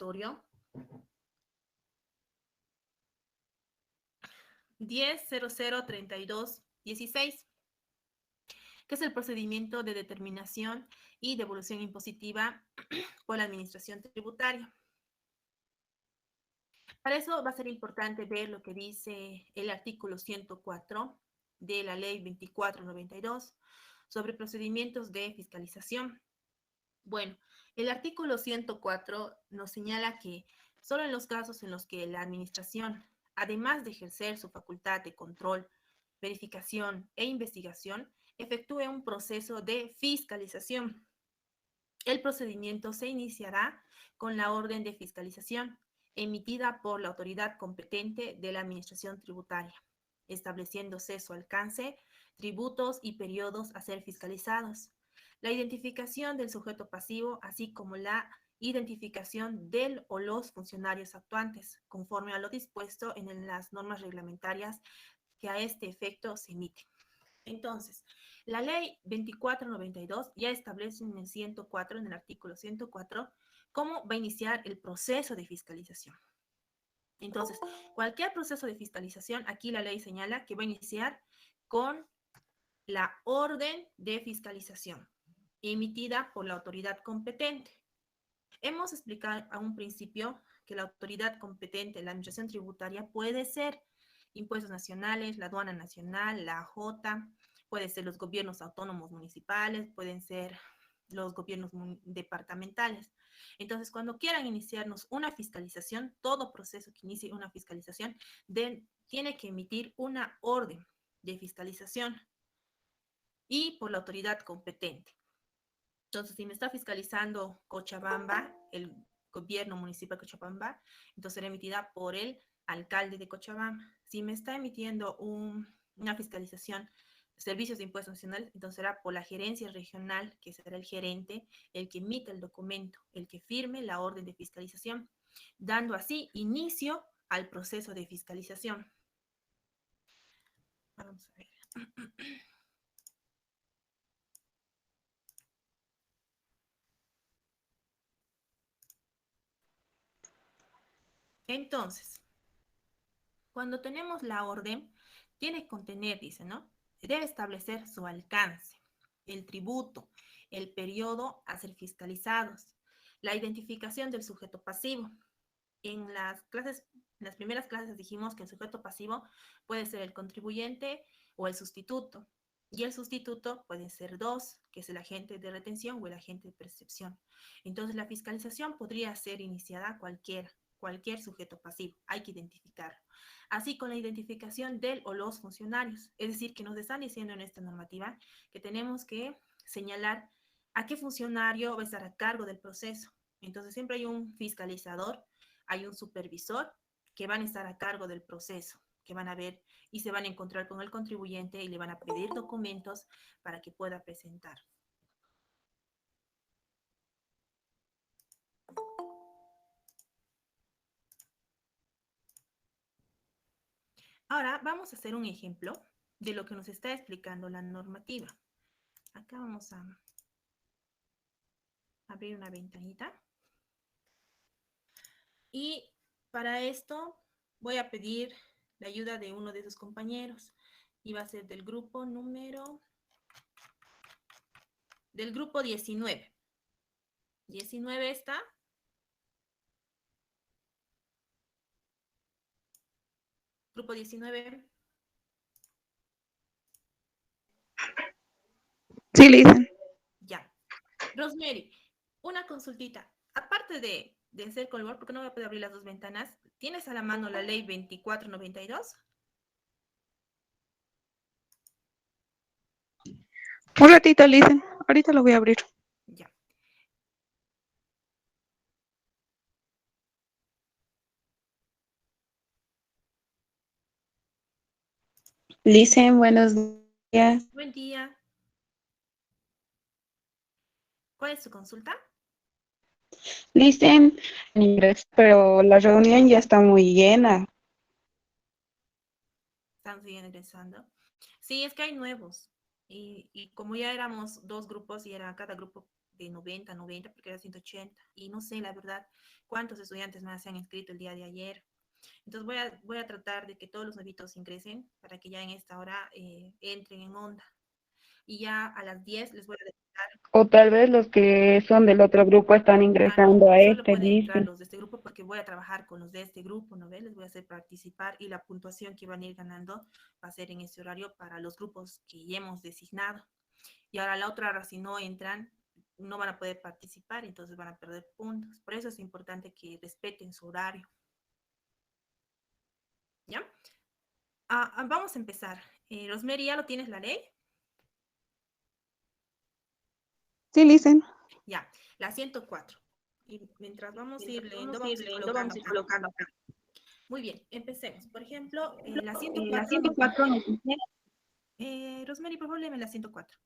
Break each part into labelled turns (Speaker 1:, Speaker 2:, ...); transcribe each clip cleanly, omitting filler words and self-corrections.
Speaker 1: recordatorio 10.0032.16, que es el procedimiento de determinación y devolución impositiva por la administración tributaria. Para eso va a ser importante ver lo que dice el artículo 104 de la ley 2492 sobre procedimientos de fiscalización. Bueno, el artículo 104 nos señala que solo en los casos en los que la administración, además de ejercer su facultad de control, verificación e investigación, efectúe un proceso de fiscalización. El procedimiento se iniciará con la orden de fiscalización emitida por la autoridad competente de la Administración Tributaria, estableciéndose su alcance, tributos y periodos a ser fiscalizados, la identificación del sujeto pasivo, así como la identificación del o los funcionarios actuantes, conforme a lo dispuesto en las normas reglamentarias que a este efecto se emiten. Entonces, la ley 2492 ya establece en el 104, en el artículo 104, cómo va a iniciar el proceso de fiscalización. Entonces, cualquier proceso de fiscalización, aquí la ley señala que va a iniciar con la orden de fiscalización emitida por la autoridad competente. Hemos explicado a un principio que la autoridad competente, la administración tributaria, puede ser impuestos nacionales, la aduana nacional, la AJ, puede ser los gobiernos autónomos municipales, pueden ser los gobiernos departamentales. Entonces, cuando quieran iniciarnos una fiscalización, todo proceso que inicie una fiscalización tiene que emitir una orden de fiscalización y por la autoridad competente. Entonces, si me está fiscalizando Cochabamba, el gobierno municipal de Cochabamba, entonces será emitida por el alcalde de Cochabamba. Si me está emitiendo una fiscalización de servicios de impuestos nacionales, entonces será por la gerencia regional, que será el gerente, el que emita el documento, el que firme la orden de fiscalización, dando así inicio al proceso de fiscalización. Vamos a ver. Entonces, cuando tenemos la orden, tiene que contener, dice, ¿no? Debe establecer su alcance, el tributo, el periodo a ser fiscalizados, la identificación del sujeto pasivo. En las primeras clases dijimos que el sujeto pasivo puede ser el contribuyente o el sustituto. Y el sustituto pueden ser dos, que es el agente de retención o el agente de percepción. Entonces, la fiscalización podría ser iniciada cualquier sujeto pasivo, hay que identificarlo. Así con la identificación del o los funcionarios, es decir, que nos están diciendo en esta normativa que tenemos que señalar a qué funcionario va a estar a cargo del proceso. Entonces, siempre hay un fiscalizador, hay un supervisor que van a estar a cargo del proceso, que van a ver y se van a encontrar con el contribuyente y le van a pedir documentos para que pueda presentar. Ahora vamos a hacer un ejemplo de lo que nos está explicando la normativa. Acá vamos a abrir una ventanita. Y para esto voy a pedir la ayuda de uno de sus compañeros. Y va a ser del grupo 19. 19 está. Grupo 19.
Speaker 2: Sí, Lisa.
Speaker 1: Ya. Rosemary, una consultita. Aparte de hacer color, porque no voy a poder abrir las dos ventanas, ¿tienes a la mano la ley 2492?
Speaker 2: Un ratito, Lisa. Ahorita lo voy a abrir.
Speaker 1: Ya.
Speaker 2: Lisa, buenos días.
Speaker 1: Buen día. ¿Cuál es su consulta?
Speaker 2: Lisa, pero la reunión ya está muy llena.
Speaker 1: Están ingresando. Sí, es que hay nuevos. Y como ya éramos dos grupos y era cada grupo que 90, porque era 180. Y no sé, la verdad, cuántos estudiantes más se han inscrito el día de ayer. Entonces voy a tratar de que todos los nuevitos ingresen para que ya en esta hora entren en onda. Y ya a las 10 les voy a dejar.
Speaker 2: O tal vez los que son del otro grupo están
Speaker 1: Ah, no,
Speaker 2: ingresando a
Speaker 1: solo
Speaker 2: este,
Speaker 1: pueden entrar
Speaker 2: dice.
Speaker 1: los de este grupo porque voy a trabajar con los de este grupo, ¿no ves? Les voy a hacer participar y la puntuación que van a ir ganando va a ser en este horario para los grupos que ya hemos designado. Y ahora la otra hora, si no entran, no van a poder participar, entonces van a perder puntos. Por eso es importante que respeten su horario. ¿Ya? Vamos a empezar. Rosemary, ¿ya lo tienes la ley?
Speaker 2: Sí, listen.
Speaker 1: Ya, la 104. Y mientras vamos a ir leyendo,
Speaker 2: Vamos a ir
Speaker 1: vamos a ir
Speaker 2: leyendo,
Speaker 1: colocando
Speaker 2: vamos a ir
Speaker 1: acá.
Speaker 2: colocando acá.
Speaker 1: Muy bien, empecemos. Por ejemplo, la
Speaker 2: La
Speaker 1: 104 nos
Speaker 2: 104
Speaker 1: dice,
Speaker 2: nos dice.
Speaker 1: Rosemary, por favor, léeme la 104.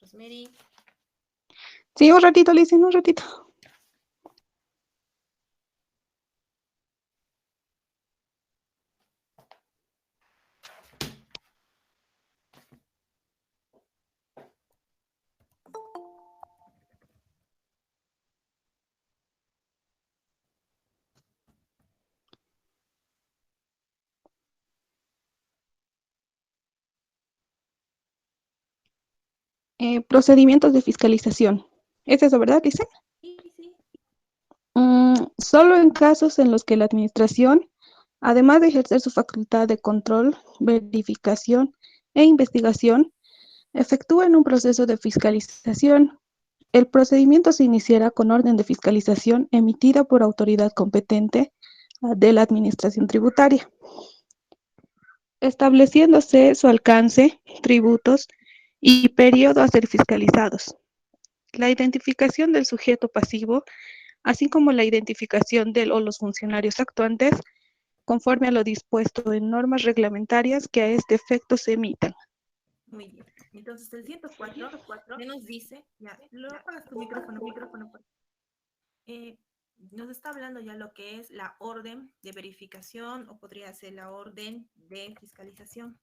Speaker 1: Rosemary,
Speaker 2: Sí, un ratito, listen, un ratito. Procedimientos de fiscalización. ¿Es eso, verdad, listen?
Speaker 1: sí, sí.
Speaker 2: Solo en casos en los que la administración, además de ejercer su facultad de control, verificación e investigación, efectúen un proceso de fiscalización. El procedimiento se iniciará con orden de fiscalización emitida por autoridad competente de la Administración Tributaria, estableciéndose su alcance, tributos y periodo a ser fiscalizados. La identificación del sujeto pasivo, así como la identificación del o los funcionarios actuantes, conforme a lo dispuesto en normas reglamentarias que a este efecto se emitan.
Speaker 1: Muy bien. Entonces, el 104 ya nos dice, ya, lo apagas tu micrófono, por favor. Eh, nos está hablando ya lo que es la orden de verificación o podría ser la orden de fiscalización.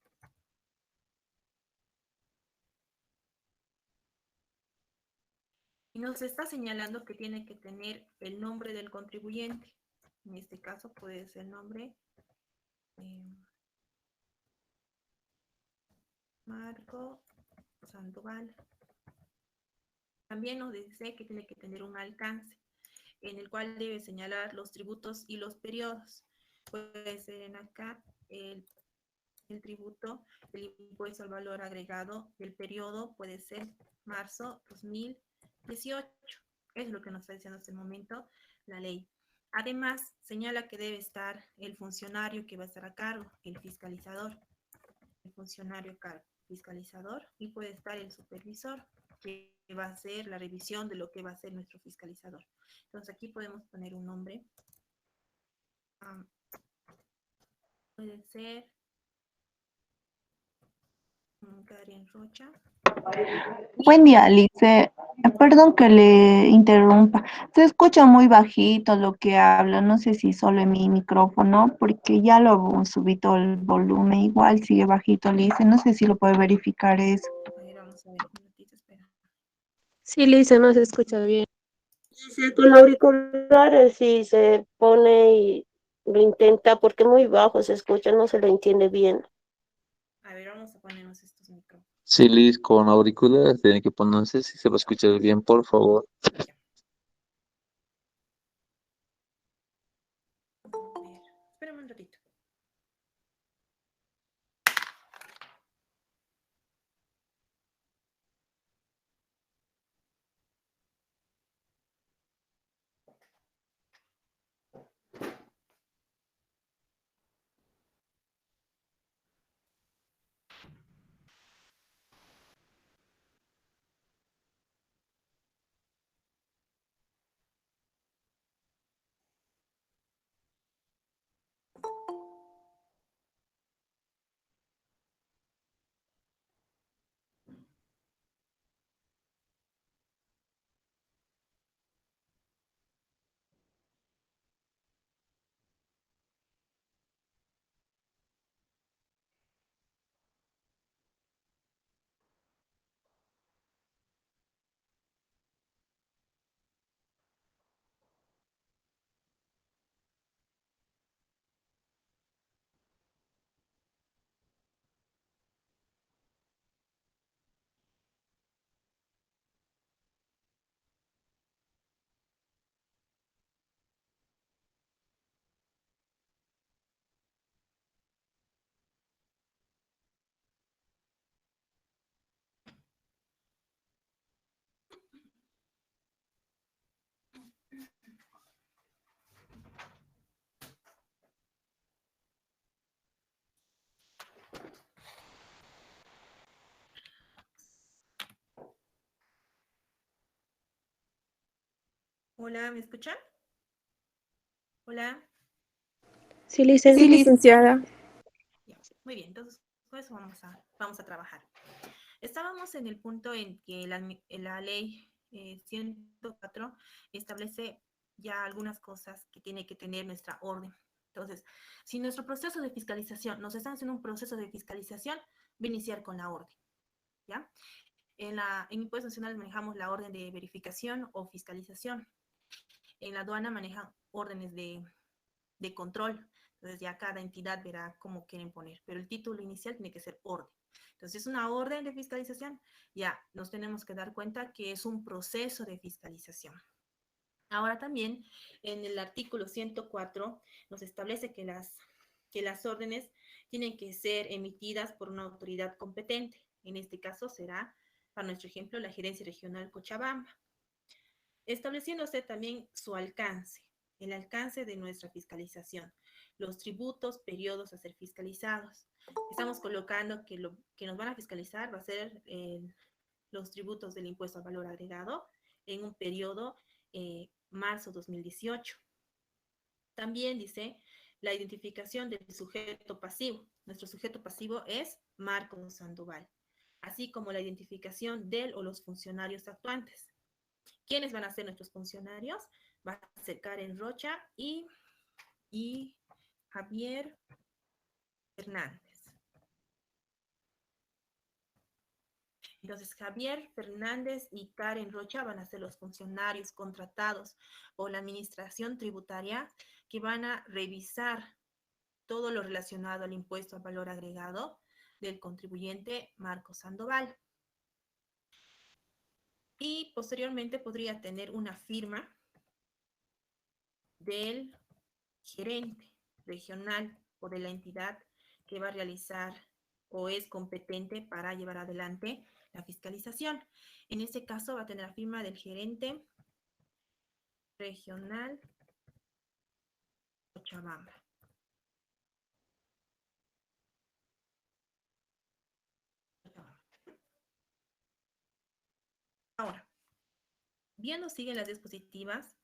Speaker 1: Y nos está señalando que tiene que tener el nombre del contribuyente. En este caso puede ser el nombre eh, Marco Sandoval. También nos dice que tiene que tener un alcance en el cual debe señalar los tributos y los periodos. Puede ser en acá el tributo, el impuesto al valor agregado, el periodo puede ser marzo 2018. Es lo que nos está diciendo hasta el momento la ley. Además, señala que debe estar el funcionario que va a estar a cargo, el fiscalizador, el funcionario a cargo, fiscalizador, y puede estar el supervisor, que va a hacer la revisión de lo que va a ser nuestro fiscalizador. Entonces aquí podemos poner un nombre. Um, puede ser Karen Rocha.
Speaker 3: Buen día, Alice. Perdón que le interrumpa. Se escucha muy bajito lo que habla. No sé si solo en mi micrófono, porque ya lo subí todo el volumen. Igual sigue bajito, Alice. No sé si lo puede verificar eso.
Speaker 1: A ver, vamos a ver, un ratito, espera.
Speaker 4: Sí, Lisa, no se escucha bien. Sí, con auriculares sí se pone y lo intenta porque muy bajo se escucha, no se le entiende bien.
Speaker 1: A ver, vamos a ponernos estos micrófonos.
Speaker 5: Sí, Liz, con auriculares tiene que ponerse si se va a escuchar bien, por favor.
Speaker 1: Ya. A ver, espérame un ratito. Hola, ¿me escuchan? Hola.
Speaker 4: Sí,
Speaker 3: Sí,
Speaker 4: licenciada.
Speaker 1: Ya, muy bien, entonces pues vamos a trabajar. Estábamos en el punto en que la ley 104 establece ya algunas cosas que tiene que tener nuestra orden. Entonces, si nuestro proceso de fiscalización, nos están haciendo un proceso de fiscalización, va a iniciar con la orden, ¿ya? En Impuestos Nacionales manejamos la orden de verificación o fiscalización. En la aduana manejan órdenes de control. Entonces ya cada entidad verá cómo quieren poner, pero el título inicial tiene que ser orden. Entonces es una orden de fiscalización, ya nos tenemos que dar cuenta que es un proceso de fiscalización. Ahora también en el artículo 104 nos establece que las órdenes tienen que ser emitidas por una autoridad competente. En este caso será, para nuestro ejemplo, la Gerencia Regional Cochabamba, estableciéndose también su alcance, el alcance de nuestra fiscalización, los tributos, periodos a ser fiscalizados. Estamos colocando que lo que nos van a fiscalizar va a ser los tributos del impuesto al valor agregado en un periodo marzo 2018. También dice la identificación del sujeto pasivo. Nuestro sujeto pasivo es Marcos Sandoval, así como la identificación del o los funcionarios actuantes. ¿Quiénes van a ser nuestros funcionarios? Va a ser Karen Rocha y Javier Fernández. Entonces, Javier Fernández y Karen Rocha van a ser los funcionarios contratados por la Administración Tributaria que van a revisar todo lo relacionado al impuesto al valor agregado del contribuyente Marcos Sandoval. Y posteriormente podría tener una firma del gerente regional o de la entidad que va a realizar o es competente para llevar adelante la fiscalización. En este caso va a tener la firma del gerente regional Cochabamba. Ahora, viendo siguen las diapositivas,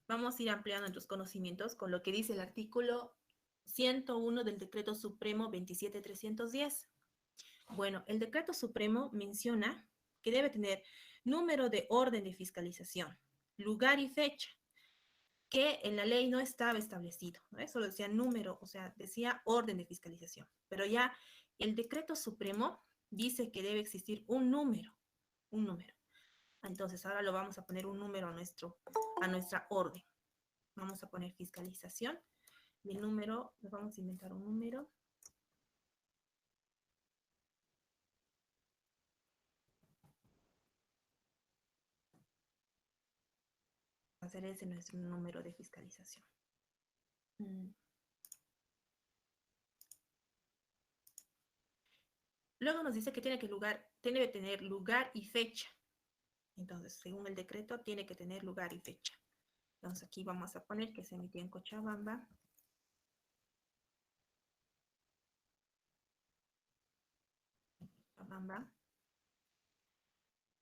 Speaker 1: vamos a ir ampliando nuestros conocimientos con lo que dice el artículo 101 del Decreto Supremo 27310. Bueno, el Decreto Supremo menciona que debe tener número de orden de fiscalización, lugar y fecha, que en la ley no estaba establecido, ¿no? Solo decía número, o sea, decía orden de fiscalización, pero ya el Decreto Supremo dice que debe existir un número, un número. Entonces ahora lo vamos a poner un número a nuestra orden. Vamos a poner fiscalización y el número, nos vamos a inventar un número. Va a ser ese nuestro número de fiscalización. Luego nos dice que tiene que tener lugar y fecha. Entonces, según el decreto, tiene que tener lugar y fecha. Entonces, aquí vamos a poner que se emitió en Cochabamba. Cochabamba.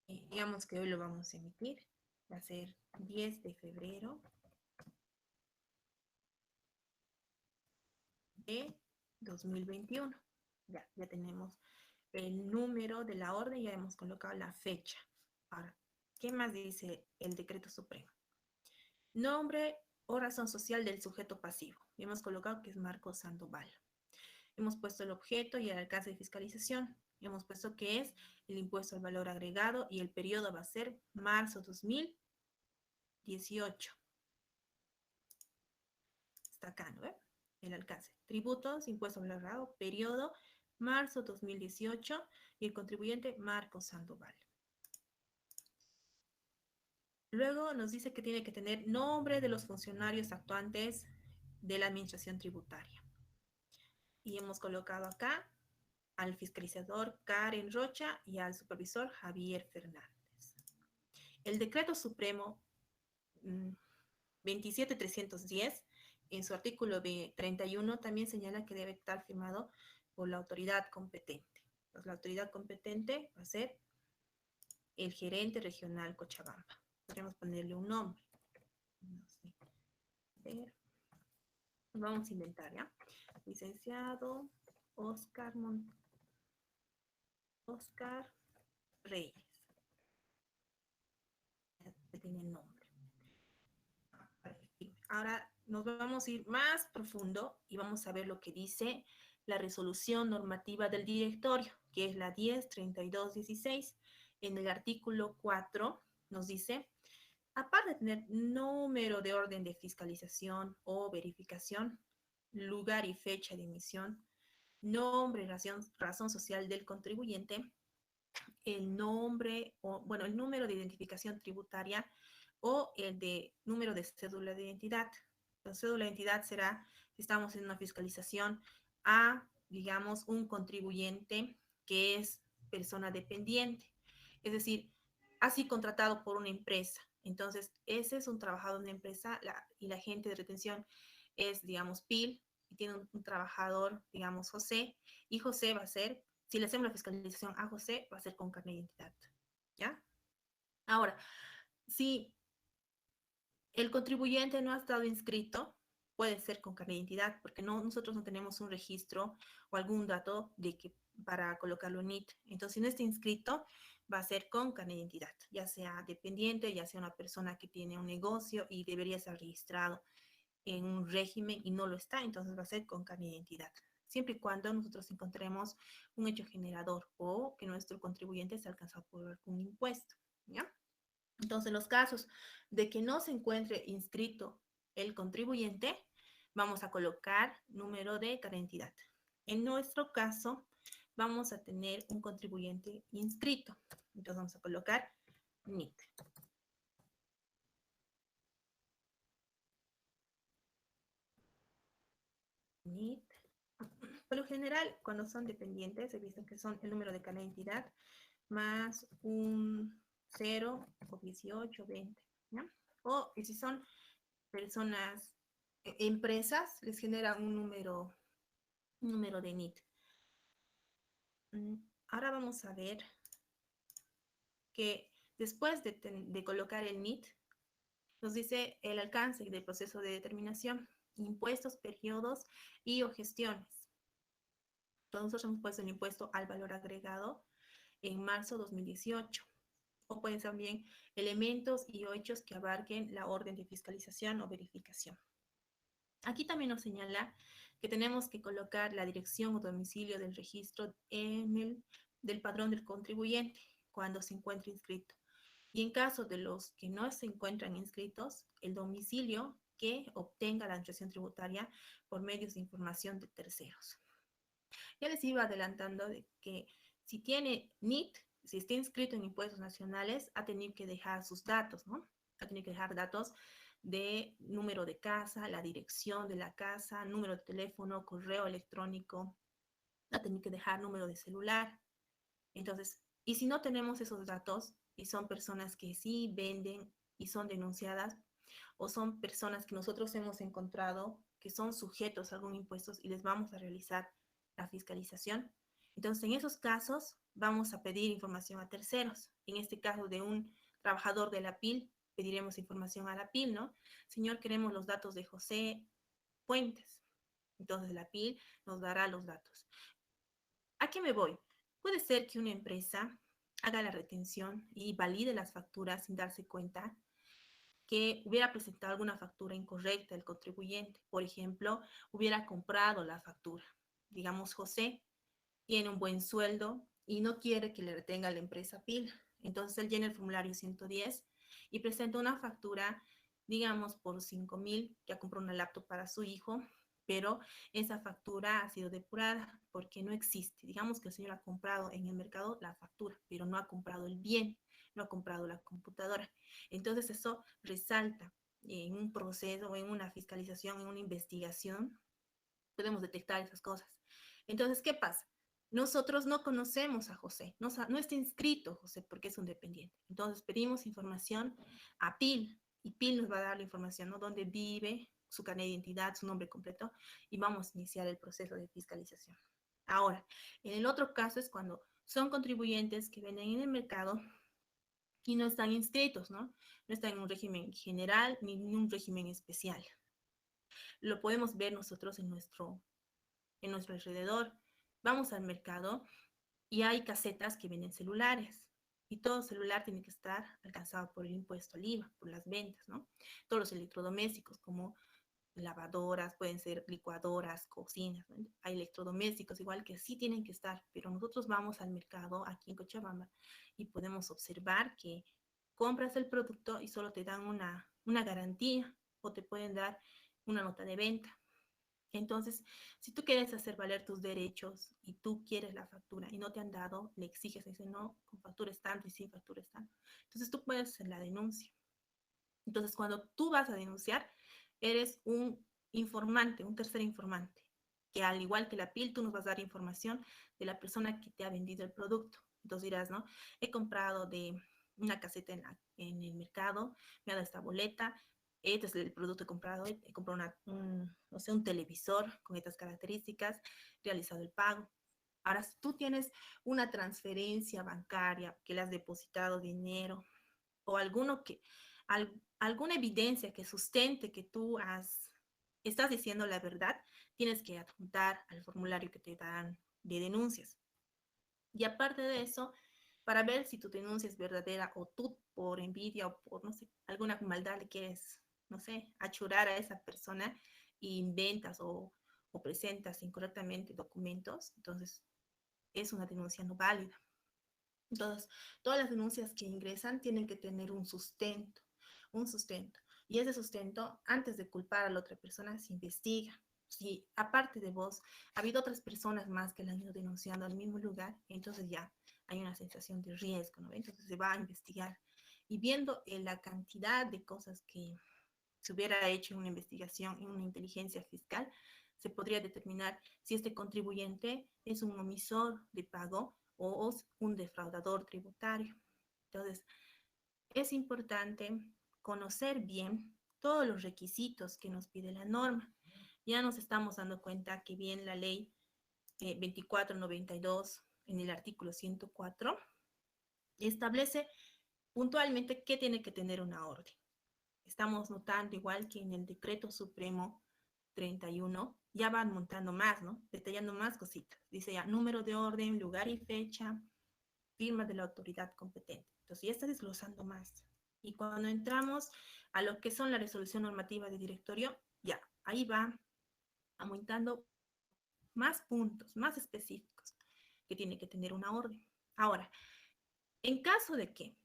Speaker 1: Digamos que hoy lo vamos a emitir. Va a ser 10 de febrero de 2021. Ya tenemos el número de la orden, ya hemos colocado la fecha. Ahora, ¿qué más dice el decreto supremo? Nombre o razón social del sujeto pasivo. Y hemos colocado que es Marcos Sandoval. Hemos puesto el objeto y el alcance de fiscalización. Hemos puesto que es el impuesto al valor agregado y el periodo va a ser marzo 2018. Está acá, ¿no? El alcance. Tributos, impuesto al valor agregado, periodo marzo 2018 y el contribuyente Marcos Sandoval. Luego nos dice que tiene que tener nombre de los funcionarios actuantes de la administración tributaria. Y hemos colocado acá al fiscalizador Karen Rocha y al supervisor Javier Fernández. El decreto supremo 27310, en su artículo 31, también señala que debe estar firmado por la autoridad competente. Pues la autoridad competente va a ser el gerente regional Cochabamba. Podríamos ponerle un nombre. No sé. A ver. Vamos a inventar, ¿ya? Licenciado Oscar Reyes. Ya tiene el nombre. Ahora nos vamos a ir más profundo y vamos a ver lo que dice la resolución normativa del directorio, que es la 103216. En el artículo 4 nos dice, aparte de tener número de orden de fiscalización o verificación, lugar y fecha de emisión, nombre, razón social del contribuyente, el nombre, o bueno, el número de identificación tributaria o el de número de cédula de identidad. La cédula de identidad será, si estamos en una fiscalización, a, digamos, un contribuyente que es persona dependiente, es decir, así contratado por una empresa. Entonces, ese es un trabajador de una empresa y la agente de retención es, digamos, PIL, y tiene un trabajador, digamos, José, y José va a ser, si le hacemos la fiscalización a José, va a ser con carnet de identidad, ¿ya? Ahora, si el contribuyente no ha estado inscrito, puede ser con carnet de identidad, porque nosotros no tenemos un registro o algún dato de que para colocarlo en NIT. Entonces, si no está inscrito, va a ser con carnet de identidad, ya sea dependiente, ya sea una persona que tiene un negocio y debería estar registrado en un régimen y no lo está, entonces va a ser con carnet de identidad. Siempre y cuando nosotros encontremos un hecho generador o que nuestro contribuyente se alcanzó por algún impuesto, ¿ya? Entonces, en los casos de que no se encuentre inscrito el contribuyente, vamos a colocar número de carnet de identidad. En nuestro caso, vamos a tener un contribuyente inscrito. Entonces, vamos a colocar NIT. NIT. Por lo general, cuando son dependientes, he visto que son el número de carnet de identidad más un 0 o 18, 20, ¿ya? O si son personas, empresas, les genera un número de NIT. Ahora vamos a ver que después de colocar el NIT, nos dice el alcance del proceso de determinación, impuestos, periodos y o gestiones. Entonces nosotros hemos puesto el impuesto al valor agregado en marzo 2018. O pueden ser también elementos y hechos que abarquen la orden de fiscalización o verificación. Aquí también nos señala que tenemos que colocar la dirección o domicilio del registro del padrón del contribuyente cuando se encuentre inscrito. Y en caso de los que no se encuentran inscritos, el domicilio que obtenga la administración tributaria por medios de información de terceros. Ya les iba adelantando de que si tiene NIT, si está inscrito en impuestos nacionales, ha tenido que dejar sus datos, ¿no? Ha tenido que dejar datos de número de casa, la dirección de la casa, número de teléfono, correo electrónico, ha tenido que dejar número de celular. Entonces, y si no tenemos esos datos, y son personas que sí venden y son denunciadas, o son personas que nosotros hemos encontrado que son sujetos a algún impuesto y les vamos a realizar la fiscalización. Entonces, en esos casos, vamos a pedir información a terceros. En este caso de un trabajador de la PIL, pediremos información a la PIL, ¿no? Señor, queremos los datos de José Puentes. Entonces, la PIL nos dará los datos. ¿A qué me voy? Puede ser que una empresa haga la retención y valide las facturas sin darse cuenta que hubiera presentado alguna factura incorrecta el contribuyente. Por ejemplo, hubiera comprado la factura. Digamos, José tiene un buen sueldo y no quiere que le retenga la empresa PIL. Entonces, él llena el formulario 110 y presenta una factura, digamos, por 5,000, que ha comprado una laptop para su hijo, pero esa factura ha sido depurada porque no existe. Digamos que el señor ha comprado en el mercado la factura, pero no ha comprado el bien, no ha comprado la computadora. Entonces eso resalta en un proceso, en una fiscalización, en una investigación, podemos detectar esas cosas. Entonces, ¿qué pasa? Nosotros no conocemos a José, no está inscrito José porque es un dependiente. Entonces pedimos información a PIL y PIL nos va a dar la información, ¿no? Dónde vive, su carnet de identidad, su nombre completo y vamos a iniciar el proceso de fiscalización. Ahora, en el otro caso es cuando son contribuyentes que venden en el mercado y no están inscritos, ¿no? No están en un régimen general ni en un régimen especial. Lo podemos ver nosotros en nuestro alrededor. Vamos al mercado y hay casetas que venden celulares. Y todo celular tiene que estar alcanzado por el impuesto al IVA, por las ventas, ¿no? Todos los electrodomésticos como lavadoras, pueden ser licuadoras, cocinas, ¿no? Hay electrodomésticos igual que sí tienen que estar, pero nosotros vamos al mercado aquí en Cochabamba y podemos observar que compras el producto y solo te dan una garantía o te pueden dar una nota de venta. Entonces, si tú quieres hacer valer tus derechos y tú quieres la factura y no te han dado, le exiges, dice no, con factura es tanto y sin factura es tanto. Entonces tú puedes hacer la denuncia. Entonces, cuando tú vas a denunciar, eres un informante, un tercer informante, que al igual que la PIL, tú nos vas a dar información de la persona que te ha vendido el producto. Entonces dirás, ¿no? He comprado de una caseta en el mercado, me ha dado esta boleta, este es el producto comprado, he comprado no sé, un televisor con estas características, realizado el pago. Ahora, si tú tienes una transferencia bancaria que le has depositado dinero o alguna evidencia que sustente que estás diciendo la verdad, tienes que adjuntar al formulario que te dan de denuncias. Y aparte de eso, para ver si tu denuncia es verdadera o tú por envidia o por, no sé, alguna maldad le quieres, no sé, achurar a esa persona e inventas o presentas incorrectamente documentos, entonces es una denuncia no válida. Entonces, todas las denuncias que ingresan tienen que tener un sustento, un sustento. Y ese sustento, antes de culpar a la otra persona, se investiga. Si aparte de vos, ha habido otras personas más que la han ido denunciando al mismo lugar, entonces ya hay una sensación de riesgo, ¿no? Entonces se va a investigar. Y viendo la cantidad de cosas que se hubiera hecho en una investigación, en una inteligencia fiscal, se podría determinar si este contribuyente es un omisor de pago o un defraudador tributario. Entonces, es importante conocer bien todos los requisitos que nos pide la norma. Ya nos estamos dando cuenta que bien la ley 2492 en el artículo 104 establece puntualmente qué tiene que tener una orden. Estamos notando igual que en el decreto supremo 31 ya van montando más, ¿no? Detallando más cositas. Dice ya número de orden, lugar y fecha, firma de la autoridad competente. Entonces ya está desglosando más. Y cuando entramos a lo que son la resolución normativa de directorio, ya, ahí va aumentando más puntos, más específicos que tiene que tener una orden. Ahora, en caso de que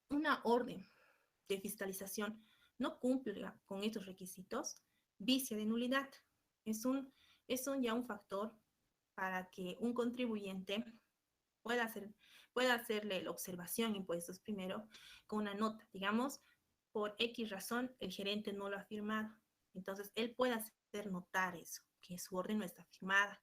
Speaker 1: una orden de fiscalización no cumpla con estos requisitos, vicia de nulidad. Es ya un factor para que un contribuyente pueda, pueda hacerle la observación impuestos primero con una nota. Digamos, por X razón el gerente no lo ha firmado. Entonces, él puede hacer notar eso, que su orden no está firmada.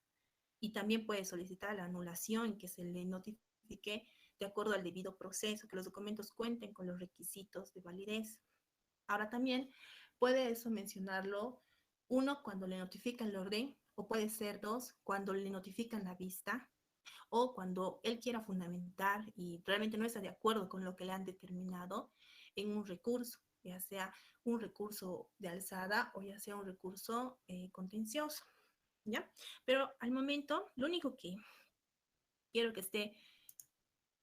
Speaker 1: Y también puede solicitar la anulación, que se le notifique de acuerdo al debido proceso, que los documentos cuenten con los requisitos de validez. Ahora también puede eso mencionarlo uno cuando le notifican el orden, o puede ser dos cuando le notifican la vista, o cuando él quiera fundamentar y realmente no está de acuerdo con lo que le han determinado en un recurso, ya sea un recurso de alzada o ya sea un recurso contencioso, ¿ya? Pero al momento, lo único que quiero que esté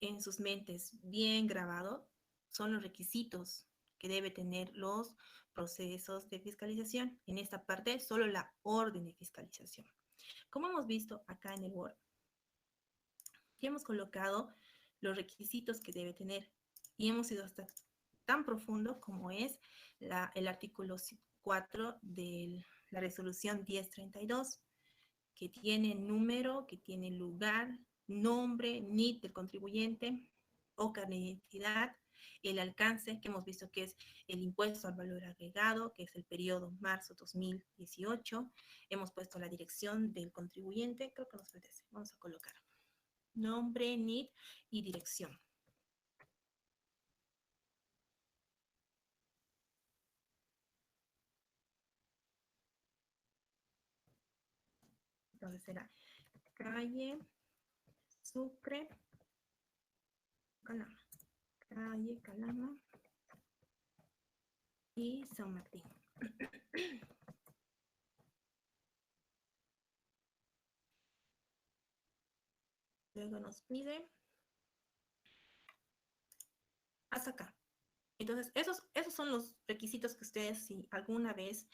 Speaker 1: en sus mentes bien grabado son los requisitos que debe tener los procesos de fiscalización. En esta parte, solo la orden de fiscalización. Como hemos visto acá en el Word, ya hemos colocado los requisitos que debe tener y hemos ido hasta tan profundo como es el artículo 4 de la resolución 1032, que tiene número, que tiene lugar, nombre, NIT del contribuyente o carnet de identidad, el alcance, que hemos visto que es el impuesto al valor agregado, que es el periodo marzo 2018. Hemos puesto la dirección del contribuyente, creo que nos parece. Vamos a colocar nombre, NIT y dirección. Entonces será calle Sucre, Calama. Calle, Calama y San Martín. Luego nos pide hasta acá. Entonces, esos son los requisitos que ustedes, si alguna vez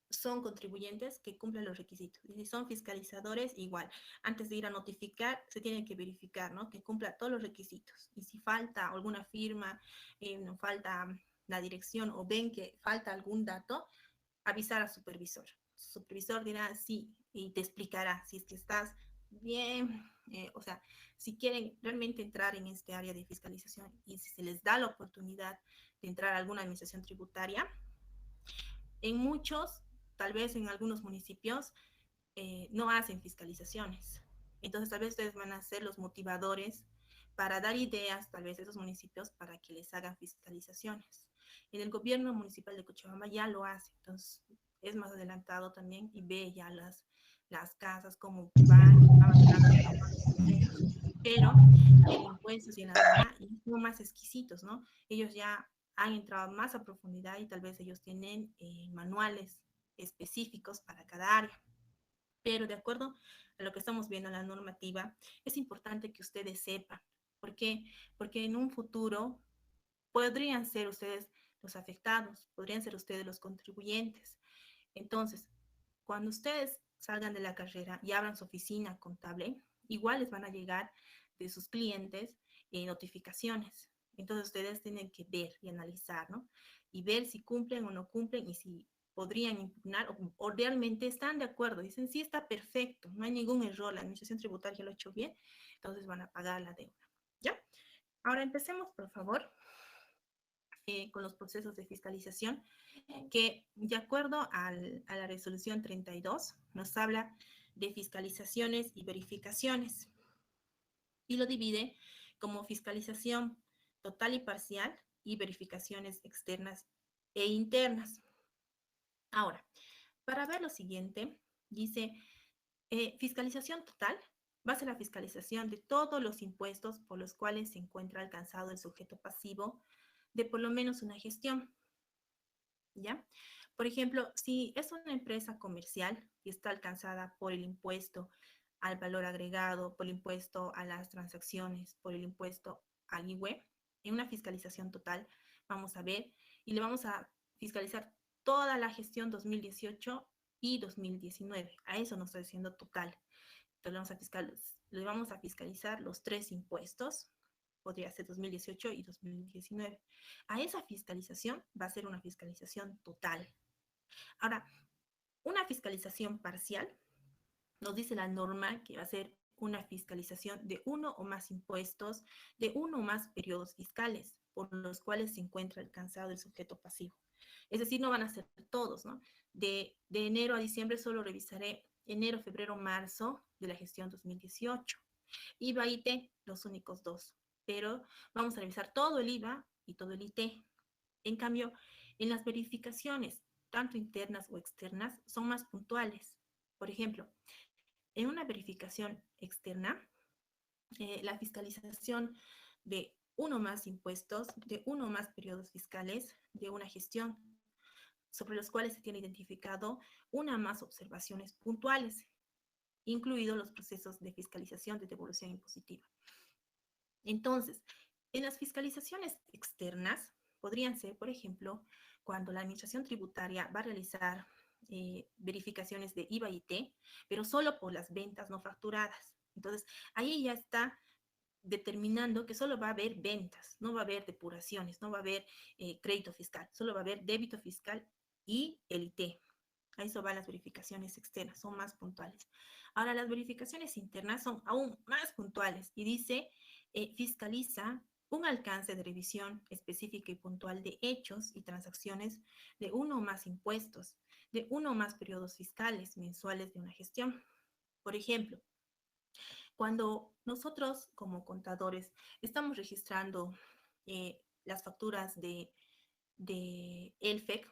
Speaker 1: son contribuyentes, que cumplen los requisitos. Y si son fiscalizadores, igual. Antes de ir a notificar, se tienen que verificar, ¿no? Que cumpla todos los requisitos. Y si falta alguna firma, no falta la dirección o ven que falta algún dato, avisar al supervisor. Su supervisor dirá sí y te explicará si es que estás bien, o sea, si quieren realmente entrar en este área de fiscalización y si se les da la oportunidad de entrar a alguna administración tributaria, en muchos, tal vez en algunos municipios, no hacen fiscalizaciones. Entonces, tal vez ustedes van a ser los motivadores para dar ideas, tal vez, a esos municipios para que les hagan fiscalizaciones. En el gobierno municipal de Cochabamba ya lo hace, entonces es más adelantado también y ve ya las casas, cómo van y va bajando los ingresos. Pero en impuestos y en la aduana son más exquisitos, ¿no? Ellos ya han entrado más a profundidad y tal vez ellos tienen manuales específicos para cada área. Pero de acuerdo a lo que estamos viendo en la normativa, es importante que ustedes sepan. ¿Por qué? Porque en un futuro podrían ser ustedes los afectados, podrían ser ustedes los contribuyentes. Entonces, cuando ustedes salgan de la carrera y abran su oficina contable, igual les van a llegar de sus clientes notificaciones. Entonces, ustedes tienen que ver y analizar, ¿no? Y ver si cumplen o no cumplen y si podrían impugnar o realmente están de acuerdo. Dicen, sí, está perfecto, no hay ningún error, la administración tributaria lo ha hecho bien, entonces van a pagar la deuda. ¿Ya? Ahora empecemos, por favor, con los procesos de fiscalización, que de acuerdo a la resolución 32 nos habla de fiscalizaciones y verificaciones y lo divide como fiscalización total y parcial y verificaciones externas e internas. Ahora, para ver lo siguiente, dice fiscalización total va a ser la fiscalización de todos los impuestos por los cuales se encuentra alcanzado el sujeto pasivo de por lo menos una gestión. ¿Ya? Por ejemplo, si es una empresa comercial y está alcanzada por el impuesto al valor agregado, por el impuesto a las transacciones, por el impuesto al IWE, en una fiscalización total vamos a ver y le vamos a fiscalizar toda la gestión 2018 y 2019. A eso nos está diciendo total. Entonces le vamos a fiscalizar los tres impuestos, podría ser 2018 y 2019. A esa fiscalización va a ser una fiscalización total. Ahora, una fiscalización parcial, nos dice la norma que va a ser una fiscalización de uno o más impuestos, de uno o más periodos fiscales, por los cuales se encuentra alcanzado el sujeto pasivo. Es decir, no van a ser todos, ¿no? De enero a diciembre solo revisaré enero, febrero, marzo de la gestión 2018. IVA y IT, los únicos dos. Pero vamos a revisar todo el IVA y todo el IT. En cambio, en las verificaciones, tanto internas o externas, son más puntuales. Por ejemplo, en una verificación externa, la fiscalización de uno más impuestos, de uno más periodos fiscales, de una gestión, sobre los cuales se tiene identificado una más observaciones puntuales, incluidos los procesos de fiscalización de devolución impositiva. Entonces, en las fiscalizaciones externas podrían ser, por ejemplo, cuando la administración tributaria va a realizar verificaciones de IVA y IT, pero solo por las ventas no facturadas. Entonces, ahí ya está determinando que solo va a haber ventas, no va a haber depuraciones, no va a haber crédito fiscal, solo va a haber débito fiscal y el IT. A eso van las verificaciones externas, son más puntuales. Ahora, las verificaciones internas son aún más puntuales y dice, fiscaliza un alcance de revisión específica y puntual de hechos y transacciones de uno o más impuestos, de uno o más periodos fiscales mensuales de una gestión. Por ejemplo, cuando nosotros como contadores estamos registrando las facturas de ELFEC,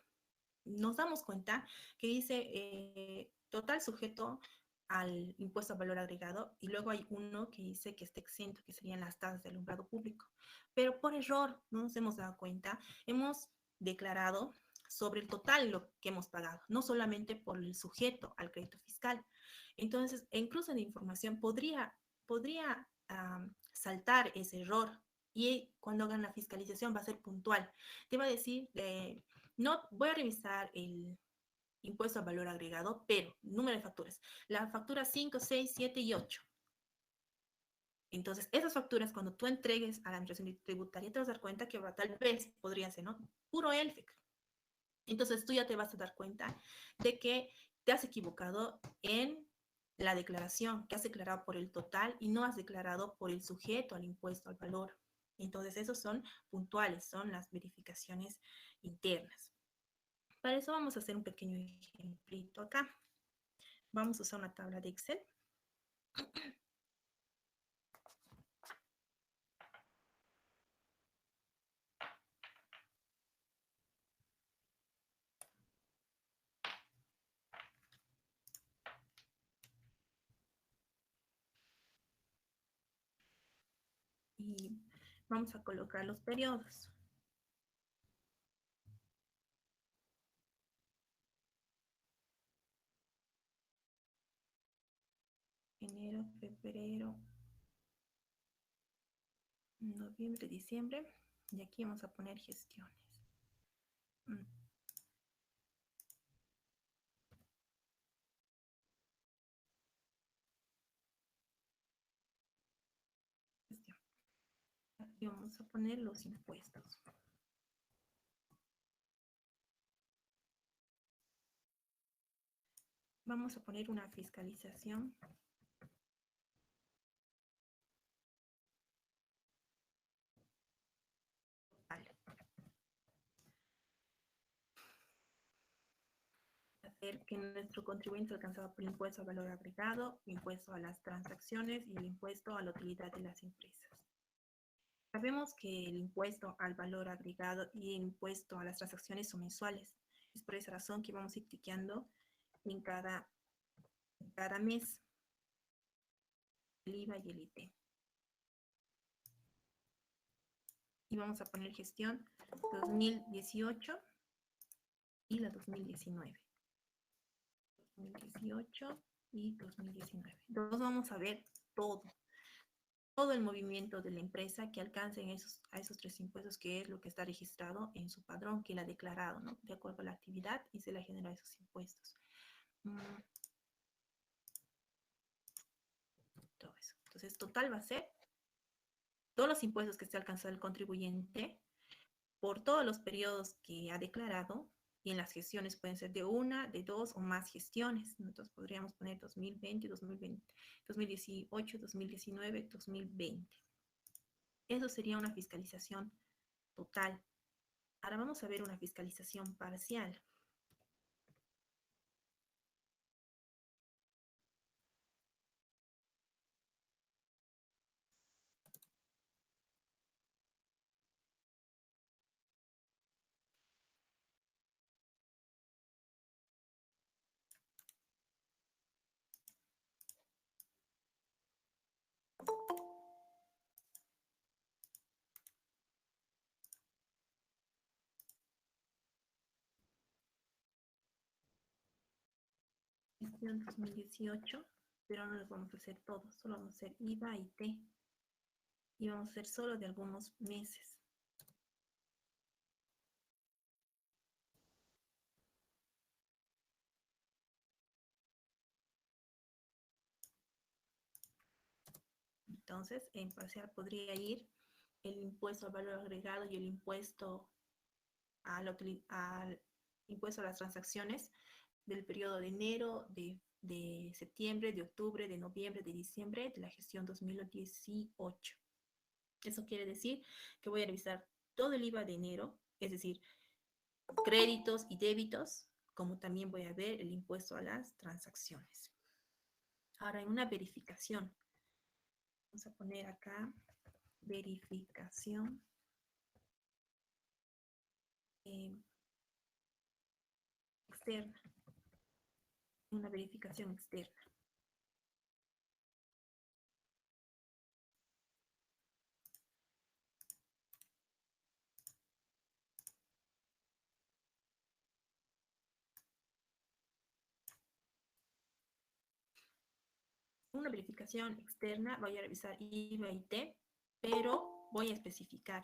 Speaker 1: nos damos cuenta que dice total sujeto al impuesto al valor agregado, y luego hay uno que dice que está exento, que serían las tasas de alumbrado público. Pero por error, no nos hemos dado cuenta, hemos declarado sobre el total lo que hemos pagado, no solamente por el sujeto al crédito fiscal. Entonces, en cruce de información podría saltar ese error, y cuando hagan la fiscalización va a ser puntual. Te va a decir, no voy a revisar el impuesto al valor agregado, pero número de facturas, la factura 5, 6, 7 y 8. Entonces, esas facturas, cuando tú entregues a la administración tributaria, te vas a dar cuenta que tal vez podría ser, ¿no? Puro ELFEC. Entonces, tú ya te vas a dar cuenta de que te has equivocado en la declaración, que has declarado por el total y no has declarado por el sujeto al impuesto al valor. Entonces, esos son puntuales, son las verificaciones internas. Para eso vamos a hacer un pequeño ejemplito acá. Vamos a usar una tabla de Excel. Y vamos a colocar los periodos. Enero, febrero, noviembre, diciembre. Y aquí vamos a poner gestiones. Gestión. Aquí vamos a poner los impuestos. Vamos a poner una fiscalización. Vale. Hacer que nuestro contribuyente alcanzado por el impuesto al valor agregado, impuesto a las transacciones y el impuesto a la utilidad de las empresas. Sabemos que el impuesto al valor agregado y el impuesto a las transacciones son mensuales. Es por esa razón que vamos a ir tiqueando en cada mes el IVA y el IT. Y vamos a poner gestión 2018 y la 2019. 2018 y 2019. Entonces vamos a ver todo el movimiento de la empresa que alcance a esos tres impuestos, que es lo que está registrado en su padrón, que él ha declarado, ¿no? De acuerdo a la actividad, y se le genera esos impuestos. Todo eso. Entonces, total va a ser todos los impuestos que se ha alcanzado el contribuyente por todos los periodos que ha declarado, y en las gestiones pueden ser de una, de dos o más gestiones. Entonces podríamos poner 2020, 2018, 2019, 2020. Eso sería una fiscalización total. Ahora vamos a ver una fiscalización parcial. Gestión 2018, pero no los vamos a hacer todos, solo vamos a hacer IVA y T. Y vamos a hacer solo de algunos meses. Entonces, en parcial podría ir el impuesto al valor agregado y el impuesto al impuesto a las transacciones del periodo de enero, de septiembre, de octubre, de noviembre, de diciembre de la gestión 2018. Eso quiere decir que voy a revisar todo el IVA de enero, es decir, créditos y débitos, como también voy a ver el impuesto a las transacciones. Ahora, en una verificación, vamos a poner acá verificación externa. Una verificación externa. una verificación externa voy a revisar IVA y T, pero voy a especificar.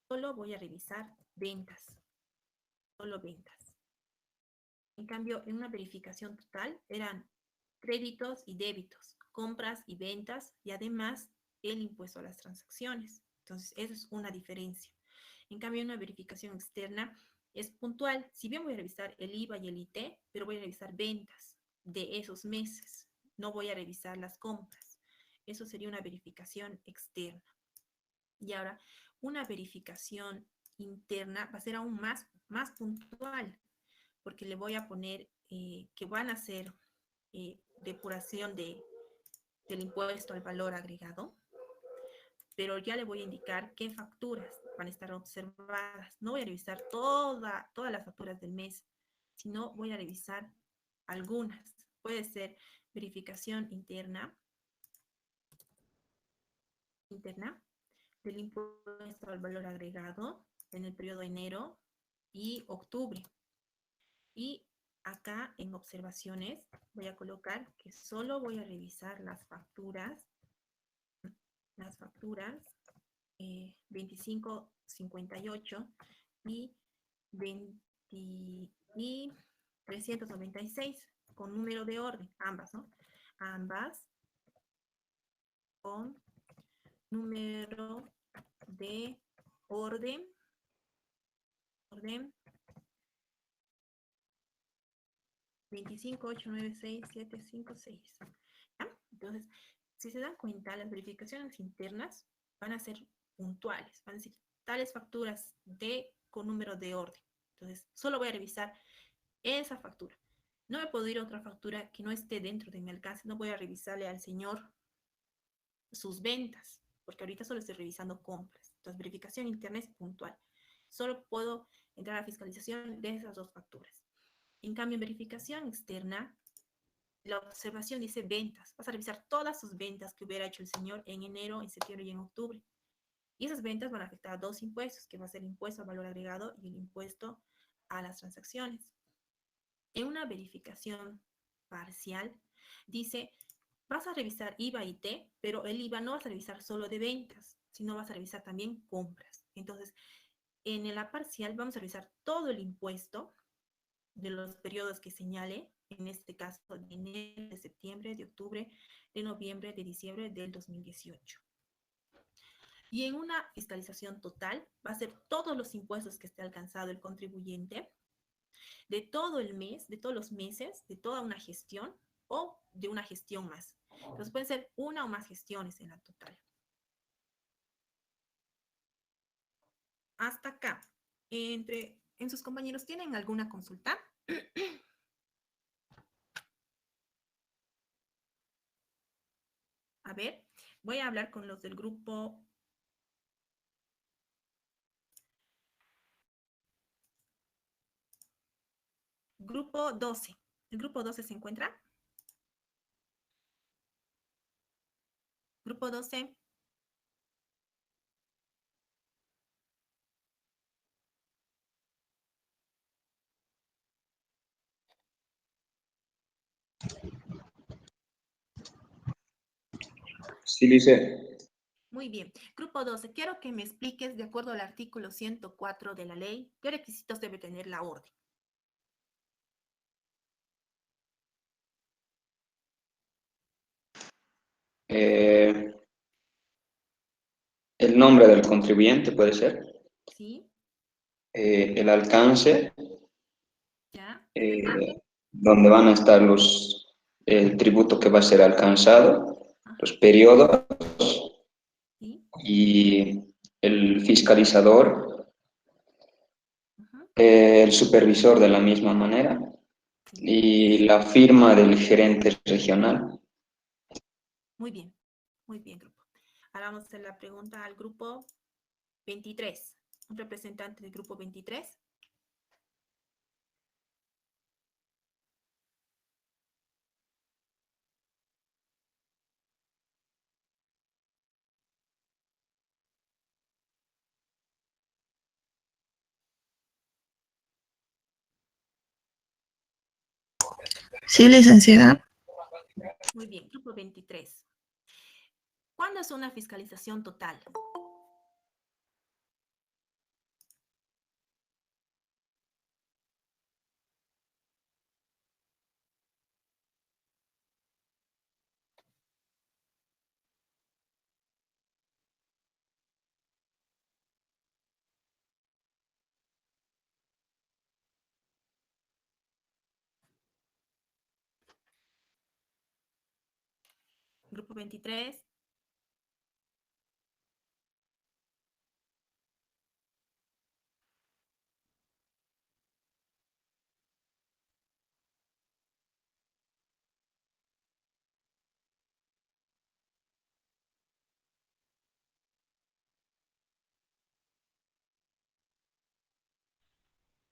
Speaker 1: Solo voy a revisar ventas, solo ventas. En cambio, en una verificación total eran créditos y débitos, compras y ventas, y además el impuesto a las transacciones. Entonces, esa es una diferencia. En cambio, una verificación externa es puntual. Si bien voy a revisar el IVA y el IT, pero voy a revisar ventas de esos meses. No voy a revisar las compras. Eso sería una verificación externa. Y ahora, una verificación interna va a ser aún más puntual, porque le voy a poner que van a hacer depuración del impuesto al valor agregado, pero ya le voy a indicar qué facturas van a estar observadas. No voy a revisar todas las facturas del mes, sino voy a revisar algunas. Puede ser verificación interna del impuesto al valor agregado en el periodo de enero y octubre. Y acá en observaciones voy a colocar que solo voy a revisar las facturas 2558 y 20 y 396 con número de orden, ambas, ¿no? Ambas con número de orden 258967756. ¿Ya? Entonces, si se dan cuenta, las verificaciones internas van a ser puntuales, van a decir tales facturas con número de orden. Entonces, solo voy a revisar esa factura. No me puedo ir a otra factura que no esté dentro de mi alcance. No voy a revisarle al señor sus ventas, porque ahorita solo estoy revisando compras. Entonces, verificación interna es puntual. Solo puedo entrar a fiscalización de esas dos facturas. En cambio, en verificación externa, la observación dice ventas. Vas a revisar todas sus ventas que hubiera hecho el señor en enero, en septiembre y en octubre. Y esas ventas van a afectar a dos impuestos, que va a ser el impuesto al valor agregado y el impuesto a las transacciones. En una verificación parcial, dice, vas a revisar IVA y T, pero el IVA no vas a revisar solo de ventas, sino vas a revisar también compras. Entonces, en la parcial vamos a revisar todo el impuesto de los periodos que señale, en este caso de enero, de septiembre, de octubre, de noviembre, de diciembre del 2018. Y en una fiscalización total va a ser todos los impuestos que esté alcanzado el contribuyente, de todo el mes, de todos los meses, de toda una gestión o de una gestión más. Entonces pueden ser una o más gestiones en la total. Hasta acá. En sus compañeros, ¿tienen alguna consulta? A ver, voy a hablar con los del grupo Grupo 12. ¿El grupo 12 se encuentra? Grupo 12.
Speaker 6: Sí, dice,
Speaker 1: Muy bien. Grupo 12. Quiero que me expliques, de acuerdo al artículo 104 de la ley, qué requisitos debe tener la orden.
Speaker 6: eh, el nombre del contribuyente puede ser,
Speaker 1: ¿Sí?
Speaker 6: el alcance,
Speaker 1: ¿Ya?
Speaker 6: donde van a estar el tributo que va a ser alcanzado,
Speaker 1: Ajá.
Speaker 6: los periodos
Speaker 1: ¿Sí?
Speaker 6: y el fiscalizador,
Speaker 1: Ajá.
Speaker 6: el supervisor de la misma manera
Speaker 1: ¿Sí?
Speaker 6: y la firma del gerente regional.
Speaker 1: Muy bien, grupo. Ahora vamos a hacer la pregunta al grupo 23. Un representante del grupo 23.
Speaker 7: Sí, licenciada.
Speaker 1: Muy bien, grupo 23. ¿Cuándo es una fiscalización total? Grupo 23.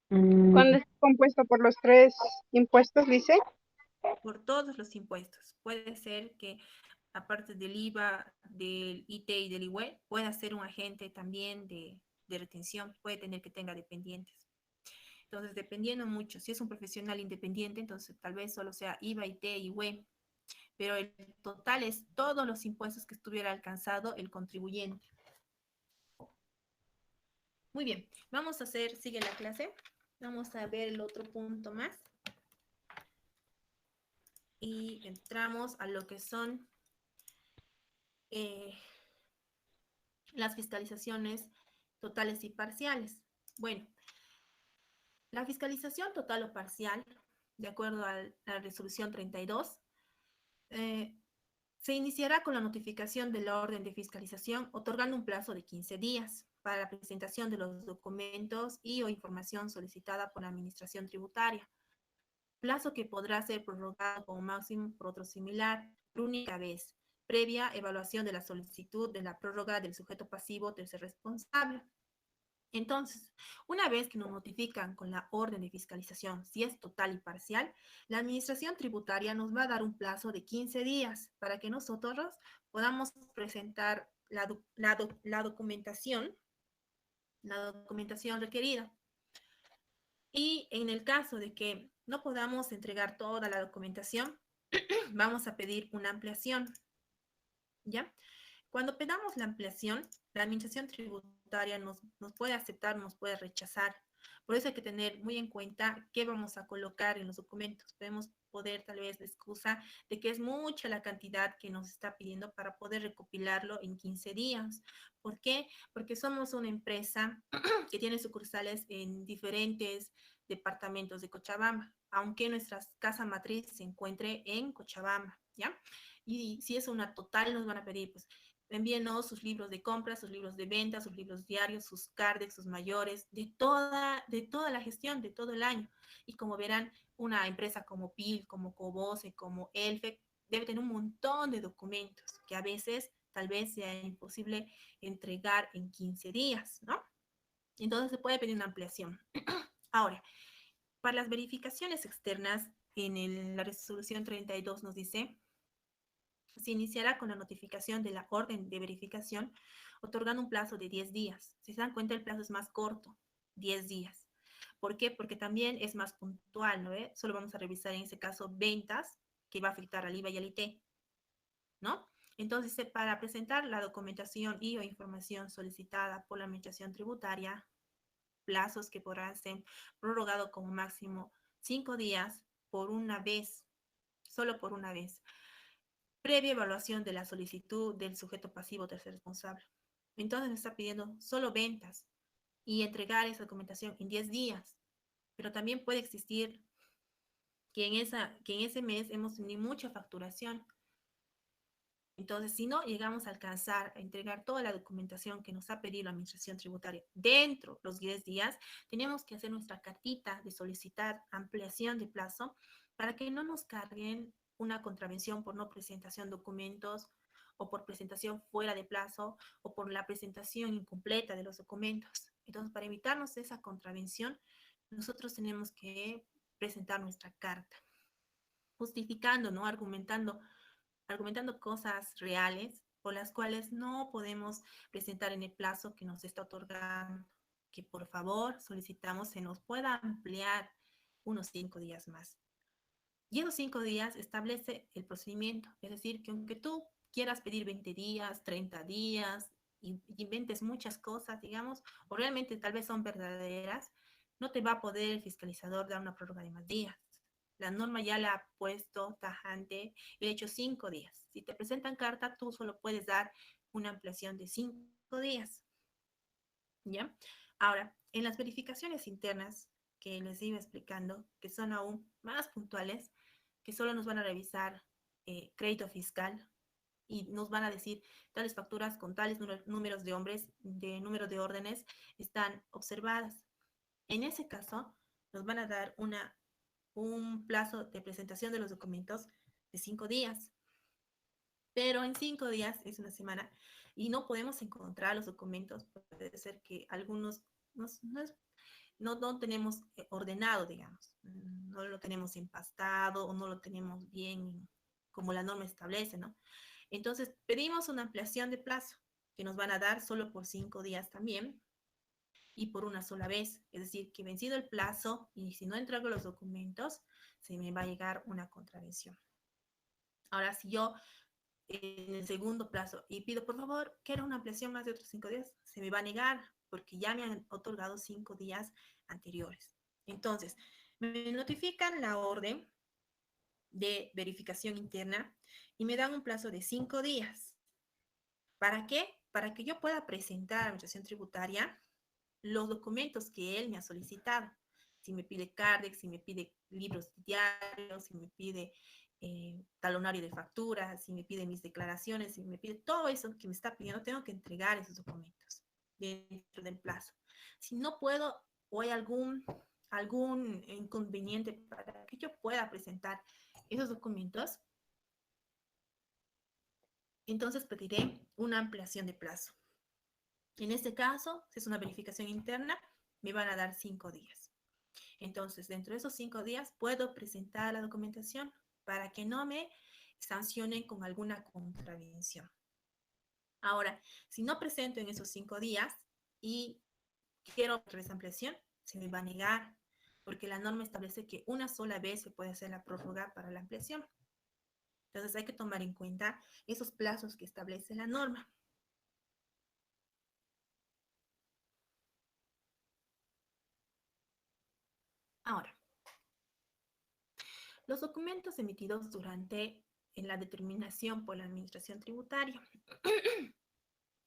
Speaker 2: Cuando es compuesto por los tres impuestos, dice.
Speaker 1: Por todos los impuestos. Puede ser que, aparte del IVA, del IT y del IWE, pueda ser un agente también de retención, puede tener que tenga dependientes. Entonces, dependiendo mucho, si es un profesional independiente, entonces tal vez solo sea IVA, IT y IWE, pero el total es todos los impuestos que estuviera alcanzado el contribuyente. Muy bien, vamos a hacer, sigue la clase, vamos a ver el otro punto más. Y entramos a lo que son las fiscalizaciones totales y parciales. Bueno, la fiscalización total o parcial, de acuerdo a la resolución 32, eh, se iniciará con la notificación de la orden de fiscalización, otorgando un plazo de 15 días para la presentación de los documentos y o información solicitada por la Administración Tributaria, plazo que podrá ser prorrogado como máximo por otro similar por única vez, previa evaluación de la solicitud de la prórroga del sujeto pasivo tercer responsable. Entonces, una vez que nos notifican con la orden de fiscalización si es total y parcial, la Administración Tributaria nos va a dar un plazo de 15 días para que nosotros podamos presentar la documentación requerida. Y en el caso de que no podamos entregar toda la documentación, vamos a pedir una ampliación, ¿ya? Cuando pedamos la ampliación, la Administración Tributaria nos puede aceptar, nos puede rechazar. Por eso hay que tener muy en cuenta qué vamos a colocar en los documentos. Podemos poder tal vez la excusa de que es mucha la cantidad que nos está pidiendo para poder recopilarlo en 15 días. ¿Por qué? Porque somos una empresa que tiene sucursales en diferentes departamentos de Cochabamba, aunque nuestra casa matriz se encuentre en Cochabamba, ¿ya? Y si es una total, nos van a pedir, pues, envíenos sus libros de compra, sus libros de venta, sus libros diarios, sus cardex, sus mayores, de toda la gestión, de todo el año. Y como verán, una empresa como PIL, como Cobose, como ELFE, debe tener un montón de documentos que a veces tal vez sea imposible entregar en 15 días, ¿no? Entonces se puede pedir una ampliación. Ahora, para las verificaciones externas, la resolución 32 nos dice se iniciará con la notificación de la orden de verificación, otorgando un plazo de 10 días. Si se dan cuenta, el plazo es más corto, 10 días. ¿Por qué? Porque también es más puntual, ¿no? Solo vamos a revisar en ese caso ventas, que va a afectar al IVA y al IT, ¿no? Entonces, para presentar la documentación y o información solicitada por la Administración Tributaria, plazos que podrán ser prorrogados como máximo 5 días por una vez, solo por una vez, previa evaluación de la solicitud del sujeto pasivo tercer responsable. Entonces me está pidiendo solo ventas y entregar esa documentación en 10 días, pero también puede existir que en ese mes hemos tenido mucha facturación. Entonces, si no llegamos a alcanzar a entregar toda la documentación que nos ha pedido la Administración Tributaria dentro de los 10 días, tenemos que hacer nuestra cartita de solicitar ampliación de plazo para que no nos carguen una contravención por no presentación de documentos o por presentación fuera de plazo o por la presentación incompleta de los documentos. Entonces, para evitarnos esa contravención, nosotros tenemos que presentar nuestra carta, justificando, ¿no? Argumentando cosas reales por las cuales no podemos presentar en el plazo que nos está otorgando, que por favor solicitamos se nos pueda ampliar unos 5 días más. Y esos 5 días establece el procedimiento. Es decir, que aunque tú quieras pedir 20 días, 30 días, y inventes muchas cosas, digamos, o realmente tal vez son verdaderas, no te va a poder el fiscalizador dar una prórroga de más días. La norma ya la ha puesto tajante y ha hecho 5 días. Si te presentan carta, tú solo puedes dar una ampliación de 5 días. ¿Ya? Ahora, en las verificaciones internas que les iba explicando, que son aún más puntuales, que solo nos van a revisar crédito fiscal y nos van a decir tales facturas con tales números de hombres, de número de órdenes están observadas. En ese caso, nos van a dar un plazo de presentación de los documentos de 5 días. Pero en 5 días es una semana y no podemos encontrar los documentos. Puede ser que algunos no tenemos ordenado, digamos. No lo tenemos empastado o no lo tenemos bien como la norma establece, ¿no? Entonces, pedimos una ampliación de plazo que nos van a dar solo por 5 días también y por una sola vez. Es decir, que vencido el plazo y si no entrego los documentos, se me va a llegar una contravención. Ahora, si yo en el segundo plazo y pido, por favor, quiero una ampliación más de otros 5 días, se me va a negar porque ya me han otorgado 5 días anteriores. Entonces, me notifican la orden de verificación interna y me dan un plazo de 5 días. ¿Para qué? Para que yo pueda presentar a la Administración Tributaria los documentos que él me ha solicitado. Si me pide CARDEX, si me pide libros diarios, si me pide talonario de facturas, si me pide mis declaraciones, si me pide todo eso que me está pidiendo, tengo que entregar esos documentos dentro del plazo. Si no puedo o hay algún inconveniente para que yo pueda presentar esos documentos, entonces pediré una ampliación de plazo. En este caso, si es una verificación interna, me van a dar 5 días. Entonces, dentro de esos 5 días, puedo presentar la documentación para que no me sancionen con alguna contravención. Ahora, si no presento en esos 5 días y quiero otra vez ampliación, se me va a negar, porque la norma establece que una sola vez se puede hacer la prórroga para la ampliación. Entonces, hay que tomar en cuenta esos plazos que establece la norma. Ahora, los documentos emitidos durante la determinación por la Administración Tributaria.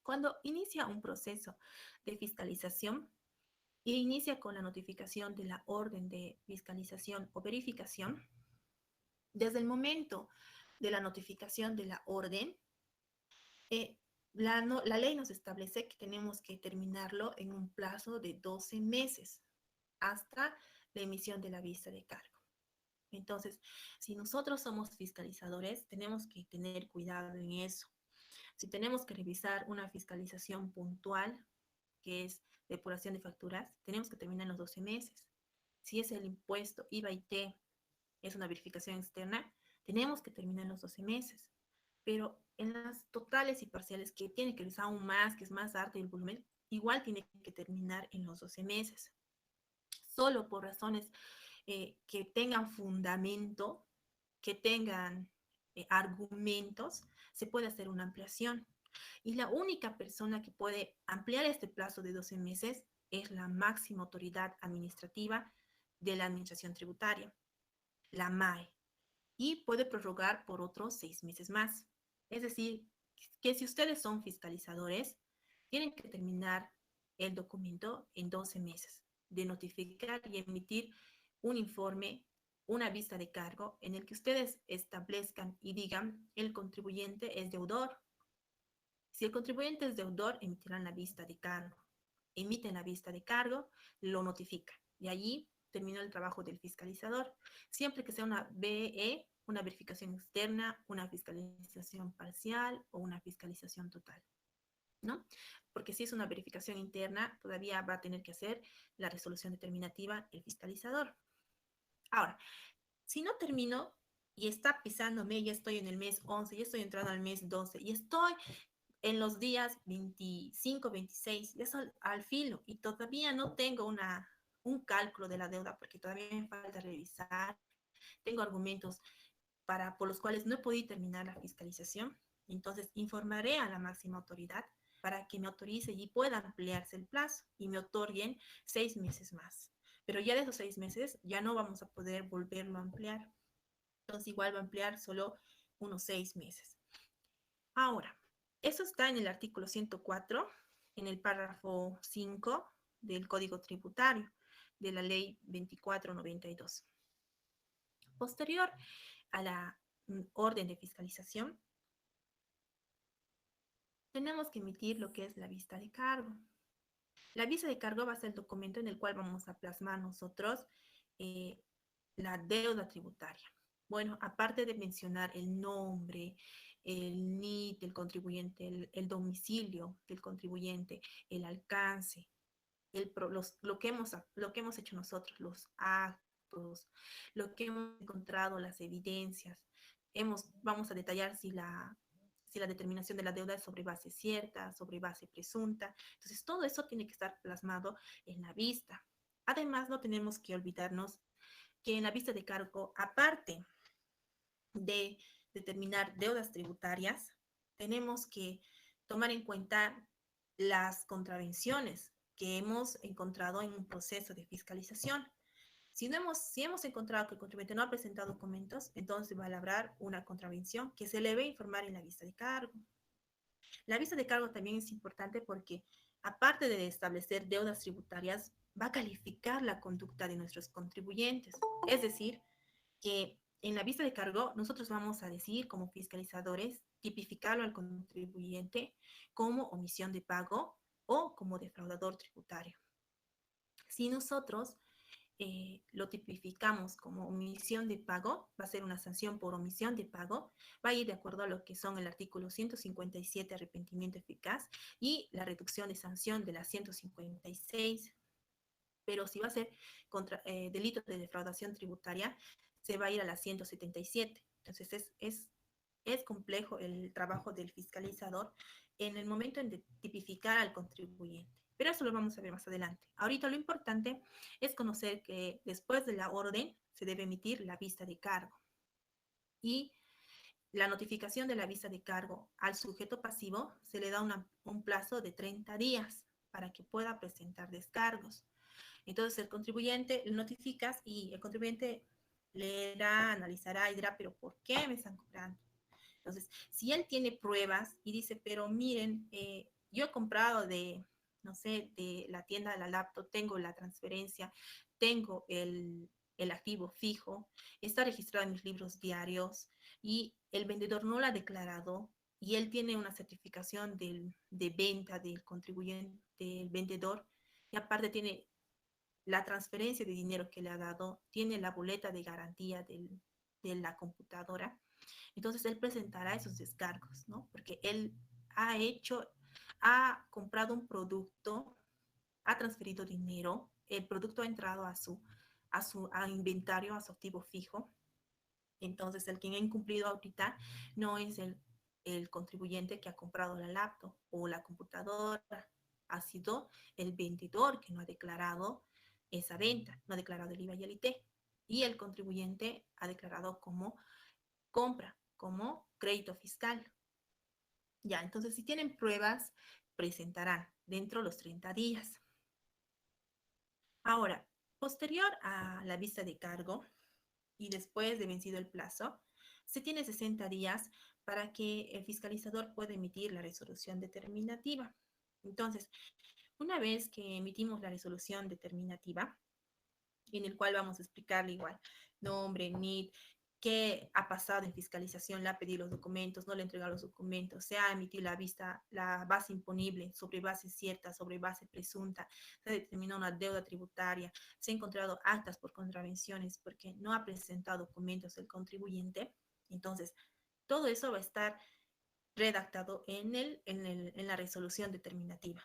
Speaker 1: Cuando inicia un proceso de fiscalización e inicia con la notificación de la orden de fiscalización o verificación, desde el momento de la notificación de la orden, la ley nos establece que tenemos que terminarlo en un plazo de 12 meses hasta la emisión de la vista de cargo. Entonces, si nosotros somos fiscalizadores, tenemos que tener cuidado en eso. Si tenemos que revisar una fiscalización puntual, que es depuración de facturas, tenemos que terminar en los 12 meses. Si es el impuesto IVA y T, es una verificación externa, tenemos que terminar en los 12 meses. Pero en las totales y parciales, que tiene que revisar aún más, que es más alto el volumen, igual tiene que terminar en los 12 meses. Solo por razones que tengan fundamento, que tengan argumentos, se puede hacer una ampliación. Y la única persona que puede ampliar este plazo de 12 meses es la máxima autoridad administrativa de la Administración Tributaria, la MAE, y puede prorrogar por otros 6 meses más. Es decir, que si ustedes son fiscalizadores, tienen que terminar el documento en 12 meses de notificar y emitir un informe, una vista de cargo en el que ustedes establezcan y digan el contribuyente es deudor. Si el contribuyente es deudor, emitirán la vista de cargo. Emiten la vista de cargo, lo notifican y allí terminó el trabajo del fiscalizador. Siempre que sea una VE, una verificación externa, una fiscalización parcial o una fiscalización total, ¿no? Porque si es una verificación interna, todavía va a tener que hacer la resolución determinativa el fiscalizador. Ahora, si no termino y está pisándome, ya estoy en el mes 11, ya estoy entrando al mes 12 y estoy en los días 25, 26, ya son al filo y todavía no tengo un cálculo de la deuda porque todavía me falta revisar tengo argumentos por los cuales no he podido terminar la fiscalización, entonces informaré a la máxima autoridad para que me autorice y pueda ampliarse el plazo y me otorguen 6 meses más. Pero ya de esos 6 meses ya no vamos a poder volverlo a ampliar. Entonces igual va a ampliar solo unos 6 meses. Ahora, eso está en el artículo 104, en el párrafo 5 del Código Tributario de la Ley 2492. Posterior a la orden de fiscalización, tenemos que emitir lo que es la vista de cargo. La vista de cargo va a ser el documento en el cual vamos a plasmar nosotros la deuda tributaria. Bueno, aparte de mencionar el nombre, el NIT del contribuyente, el domicilio del contribuyente, el alcance, lo que hemos hecho nosotros, los actos, lo que hemos encontrado, las evidencias. Vamos a detallar si la determinación de la deuda es sobre base cierta, sobre base presunta. Entonces, todo eso tiene que estar plasmado en la vista. Además, no tenemos que olvidarnos que en la vista de cargo, aparte de determinar deudas tributarias, tenemos que tomar en cuenta las contravenciones que hemos encontrado en un proceso de fiscalización. Si hemos encontrado que el contribuyente no ha presentado documentos, entonces va a labrar una contravención que se le debe informar en la vista de cargo. La vista de cargo también es importante porque, aparte de establecer deudas tributarias, va a calificar la conducta de nuestros contribuyentes. Es decir, que en la vista de cargo nosotros vamos a decir como fiscalizadores, tipificarlo al contribuyente como omisión de pago o como defraudador tributario. Si nosotros lo tipificamos como omisión de pago, va a ser una sanción por omisión de pago, va a ir de acuerdo a lo que son el artículo 157, arrepentimiento eficaz, y la reducción de sanción de la 156. Pero si va a ser delito de defraudación tributaria, se va a ir a la 177. Entonces es complejo el trabajo del fiscalizador en el momento de tipificar al contribuyente. Pero eso lo vamos a ver más adelante. Ahorita lo importante es conocer que después de la orden se debe emitir la vista de cargo. Y la notificación de la vista de cargo al sujeto pasivo se le da un plazo de 30 días para que pueda presentar descargos. Entonces el contribuyente le notificas y el contribuyente leerá, analizará y dirá, pero ¿por qué me están cobrando? Entonces, si él tiene pruebas y dice, pero miren, yo he comprado no sé, de la tienda de la laptop, tengo la transferencia, tengo el activo fijo, está registrado en mis libros diarios y el vendedor no lo ha declarado y él tiene una certificación de venta del contribuyente, del vendedor, y aparte tiene la transferencia de dinero que le ha dado, tiene la boleta de garantía de la computadora. Entonces él presentará esos descargos, ¿no? Porque él ha comprado un producto, ha transferido dinero, el producto ha entrado a inventario, a su activo fijo. Entonces el quien ha incumplido ahorita no es el contribuyente que ha comprado la laptop o la computadora, ha sido el vendedor que no ha declarado esa venta, no ha declarado el IVA y el IT. Y el contribuyente ha declarado como compra, como crédito fiscal. Ya, entonces si tienen pruebas, presentarán dentro de los 30 días. Ahora, posterior a la vista de cargo y después de vencido el plazo, se tiene 60 días para que el fiscalizador pueda emitir la resolución determinativa. Entonces, una vez que emitimos la resolución determinativa, en el cual vamos a explicarle igual nombre, NIT, qué ha pasado en fiscalización, le ha pedido los documentos, no le ha entregado los documentos, se ha emitido la base imponible sobre base cierta, sobre base presunta, se ha determinado una deuda tributaria, se han encontrado actas por contravenciones porque no ha presentado documentos el contribuyente. Entonces, todo eso va a estar redactado en la resolución determinativa.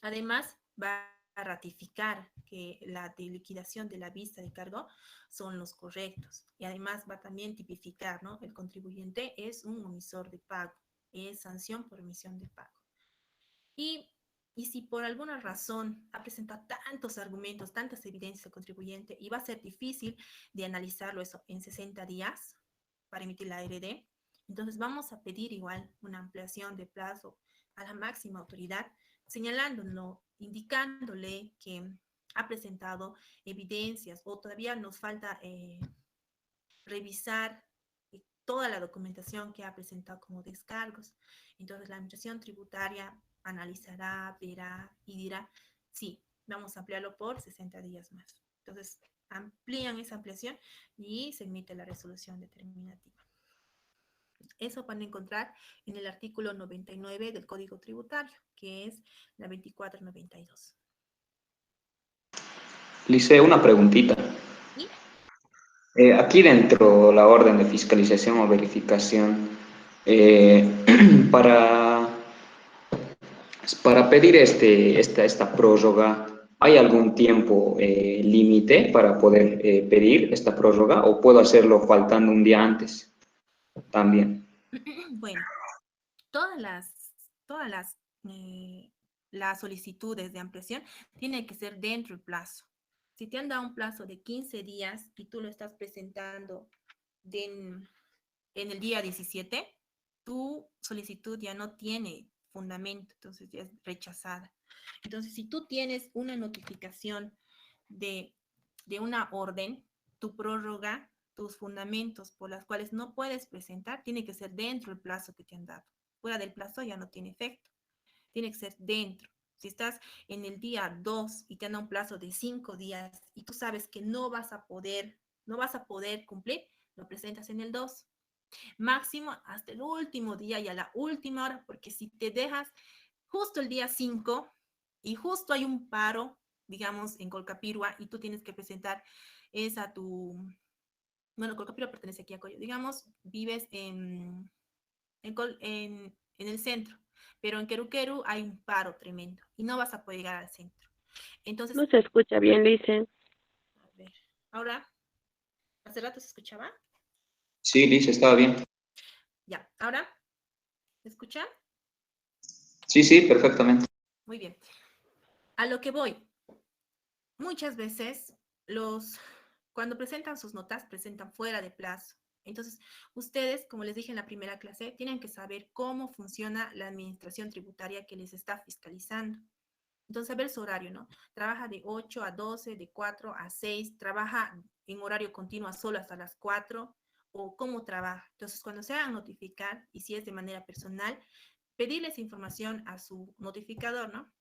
Speaker 1: Además, va a ratificar que la de liquidación de la vista de cargo son los correctos. Y además va a también tipificar, ¿no? El contribuyente es un omisor de pago, es sanción por omisión de pago. Y Y si por alguna razón ha presentado tantos argumentos, tantas evidencias al contribuyente y va a ser difícil de analizarlo eso en 60 días para emitir la ARD, entonces vamos a pedir igual una ampliación de plazo a la máxima autoridad, señalándolo, indicándole que ha presentado evidencias o todavía nos falta revisar toda la documentación que ha presentado como descargos. Entonces la administración tributaria analizará, verá y dirá, sí, vamos a ampliarlo por 60 días más. Entonces amplían esa ampliación y se emite la resolución determinativa. Eso van a encontrar en el artículo 99 del Código Tributario, que es la 2492.
Speaker 6: Lice, una preguntita.
Speaker 1: ¿Sí?
Speaker 6: Aquí dentro la orden de fiscalización o verificación, para, para pedir esta prórroga, ¿hay algún tiempo límite para poder pedir esta prórroga o puedo hacerlo faltando un día antes también?
Speaker 1: Bueno, todas las solicitudes de ampliación tienen que ser dentro del plazo. Si te han dado un plazo de 15 días y tú lo estás presentando en el día 17, tu solicitud ya no tiene fundamento, entonces ya es rechazada. Entonces, si tú tienes una notificación de, de una orden, tu prórroga, tus fundamentos por las cuales no puedes presentar, tiene que ser dentro del plazo que te han dado. Fuera del plazo ya no tiene efecto. Tiene que ser dentro. Si estás en el día 2 y te dan un plazo de 5 días y tú sabes que no vas a poder cumplir, lo presentas en el 2. Máximo hasta el último día y a la última hora, porque si te dejas justo el día 5 y justo hay un paro, digamos, en Colcapirua y tú tienes que presentar esa bueno, Colcapirua pertenece aquí a Coyo, digamos, vives en el centro, pero en Queruqueru hay un paro tremendo y no vas a poder llegar al centro. Entonces,
Speaker 4: No se escucha bien, Lice.
Speaker 1: a ver, ahora, hace rato se escuchaba.
Speaker 6: Sí, Lice, estaba bien.
Speaker 1: Ya, ahora, ¿se escucha?
Speaker 6: Sí, sí, perfectamente.
Speaker 1: Muy bien. A lo que voy, muchas veces cuando presentan sus notas, presentan fuera de plazo. Entonces, ustedes, como les dije en la primera clase, tienen que saber cómo funciona la administración tributaria que les está fiscalizando. Entonces, saber su horario, ¿no? Trabaja de 8 a 12, de 4 a 6, trabaja en horario continuo solo hasta las 4, o cómo trabaja. Entonces, cuando se hagan notificar, y si es de manera personal, pedirles información a su notificador, ¿no?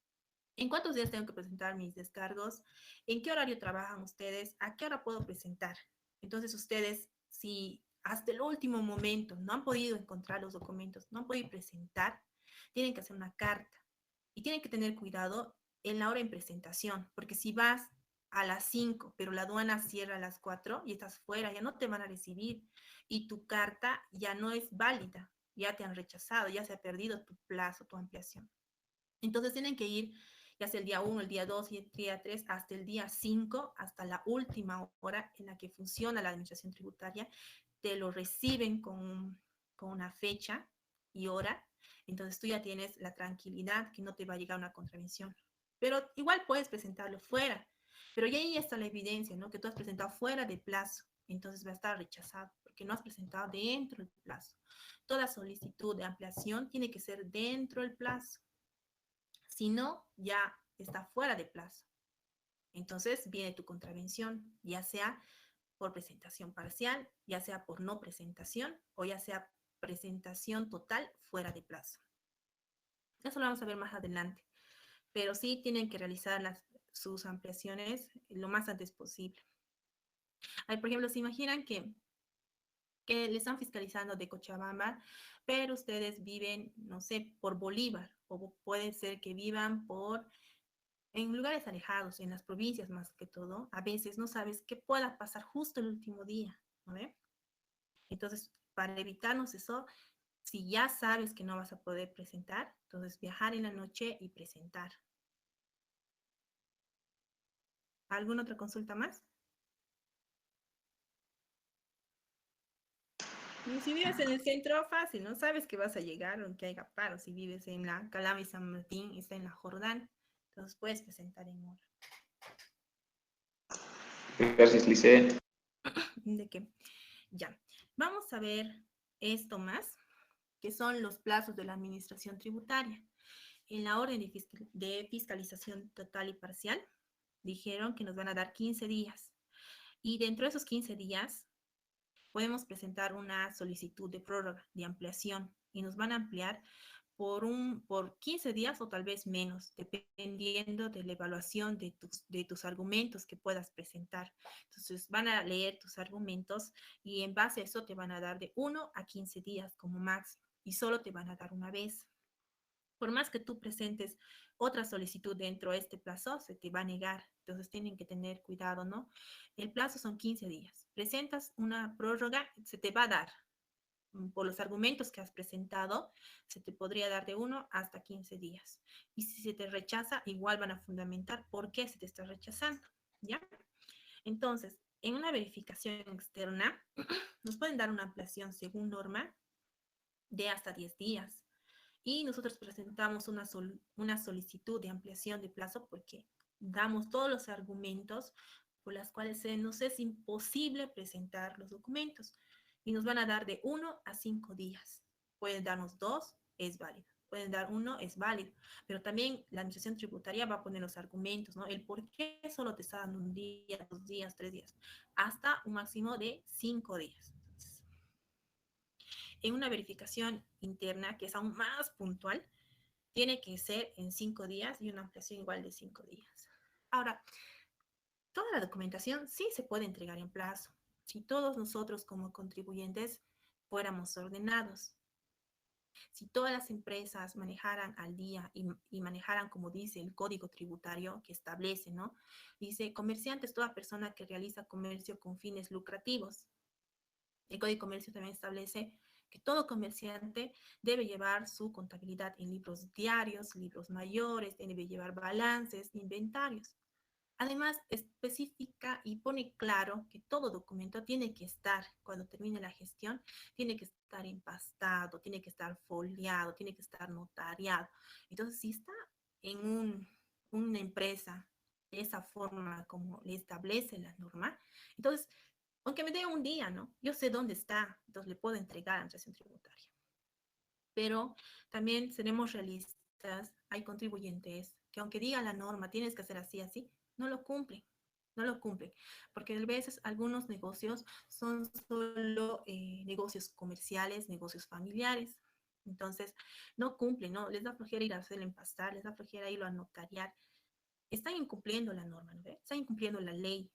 Speaker 1: ¿En cuántos días tengo que presentar mis descargos? ¿En qué horario trabajan ustedes? ¿A qué hora puedo presentar? Entonces ustedes, si hasta el último momento no han podido encontrar los documentos, no han podido presentar, tienen que hacer una carta. Y tienen que tener cuidado en la hora en presentación, porque si vas a las 5, pero la aduana cierra a las 4 y estás fuera, ya no te van a recibir y tu carta ya no es válida, ya te han rechazado, ya se ha perdido tu plazo, tu ampliación. Entonces tienen que ir ya sea el día 1, el día 2 y el día 3, hasta el día 5, hasta la última hora en la que funciona la administración tributaria, te lo reciben con una fecha y hora, entonces tú ya tienes la tranquilidad que no te va a llegar una contravención. Pero igual puedes presentarlo fuera, pero ya ahí está la evidencia, ¿no? Que tú has presentado fuera de plazo, entonces va a estar rechazado, porque no has presentado dentro del plazo. Toda solicitud de ampliación tiene que ser dentro del plazo. Si no, ya está fuera de plazo. Entonces viene tu contravención, ya sea por presentación parcial, ya sea por no presentación o ya sea presentación total fuera de plazo. Eso lo vamos a ver más adelante. Pero sí tienen que realizar sus ampliaciones lo más antes posible. Ahí, por ejemplo, se imaginan que le están fiscalizando de Cochabamba, pero ustedes viven, no sé, por Bolívar, o puede ser que vivan en lugares alejados, en las provincias más que todo. A veces no sabes qué pueda pasar justo el último día, ¿no ve? Entonces, para evitarnos eso, si ya sabes que no vas a poder presentar, entonces viajar en la noche y presentar. ¿Alguna otra consulta más? Y si vives en el centro, fácil, ¿no? Sabes que vas a llegar aunque haya paro. Si vives en la Calama y San Martín, está en la Jordán, entonces puedes presentar en hora.
Speaker 6: Gracias, Lice.
Speaker 1: ¿De qué? Ya. Vamos a ver esto más, que son los plazos de la administración tributaria. En la orden de fiscalización total y parcial, dijeron que nos van a dar 15 días. Y dentro de esos 15 días, podemos presentar una solicitud de prórroga, de ampliación, y nos van a ampliar por 15 días o tal vez menos, dependiendo de la evaluación de tus argumentos que puedas presentar. Entonces van a leer tus argumentos y en base a eso te van a dar de 1 a 15 días como máximo y solo te van a dar una vez. Por más que tú presentes otra solicitud dentro de este plazo, se te va a negar. Entonces tienen que tener cuidado, ¿no? El plazo son 15 días. Presentas una prórroga, se te va a dar. Por los argumentos que has presentado, se te podría dar de 1 hasta 15 días. Y si se te rechaza, igual van a fundamentar por qué se te está rechazando, ¿ya? Entonces, en una verificación externa, nos pueden dar una ampliación según norma de hasta 10 días. Y nosotros presentamos una solicitud de ampliación de plazo porque damos todos los argumentos por las cuales nos es imposible presentar los documentos y nos van a dar de 1 a 5 días. Pueden darnos 2, es válido. Pueden dar 1, es válido. Pero también la administración tributaria va a poner los argumentos, ¿no? El por qué solo te está dando 1 día, 2 días, 3 días, hasta un máximo de 5 días. Entonces, en una verificación interna que es aún más puntual, tiene que ser en 5 días y una ampliación igual de 5 días. Ahora, toda la documentación sí se puede entregar en plazo. Si todos nosotros como contribuyentes fuéramos ordenados, si todas las empresas manejaran al día y manejaran, como dice el código tributario que establece, ¿no? Dice, comerciante es toda persona que realiza comercio con fines lucrativos. El Código de Comercio también establece que todo comerciante debe llevar su contabilidad en libros diarios, libros mayores, debe llevar balances, inventarios. Además, especifica y pone claro que todo documento tiene que estar, cuando termine la gestión, tiene que estar empastado, tiene que estar foliado, tiene que estar notariado. Entonces, si está en una empresa de esa forma como le establece la norma, entonces aunque me dé un día, ¿no? Yo sé dónde está, entonces le puedo entregar a la administración tributaria. Pero también seremos realistas, hay contribuyentes que aunque diga la norma, tienes que hacer así, así, no lo cumplen, no lo cumplen, porque a veces algunos negocios son solo negocios comerciales, negocios familiares, entonces no cumplen, ¿no? Les da flojera ir a hacer el empastar, les da flojera ir a notariar, están incumpliendo la norma, ¿no? Están incumpliendo la ley,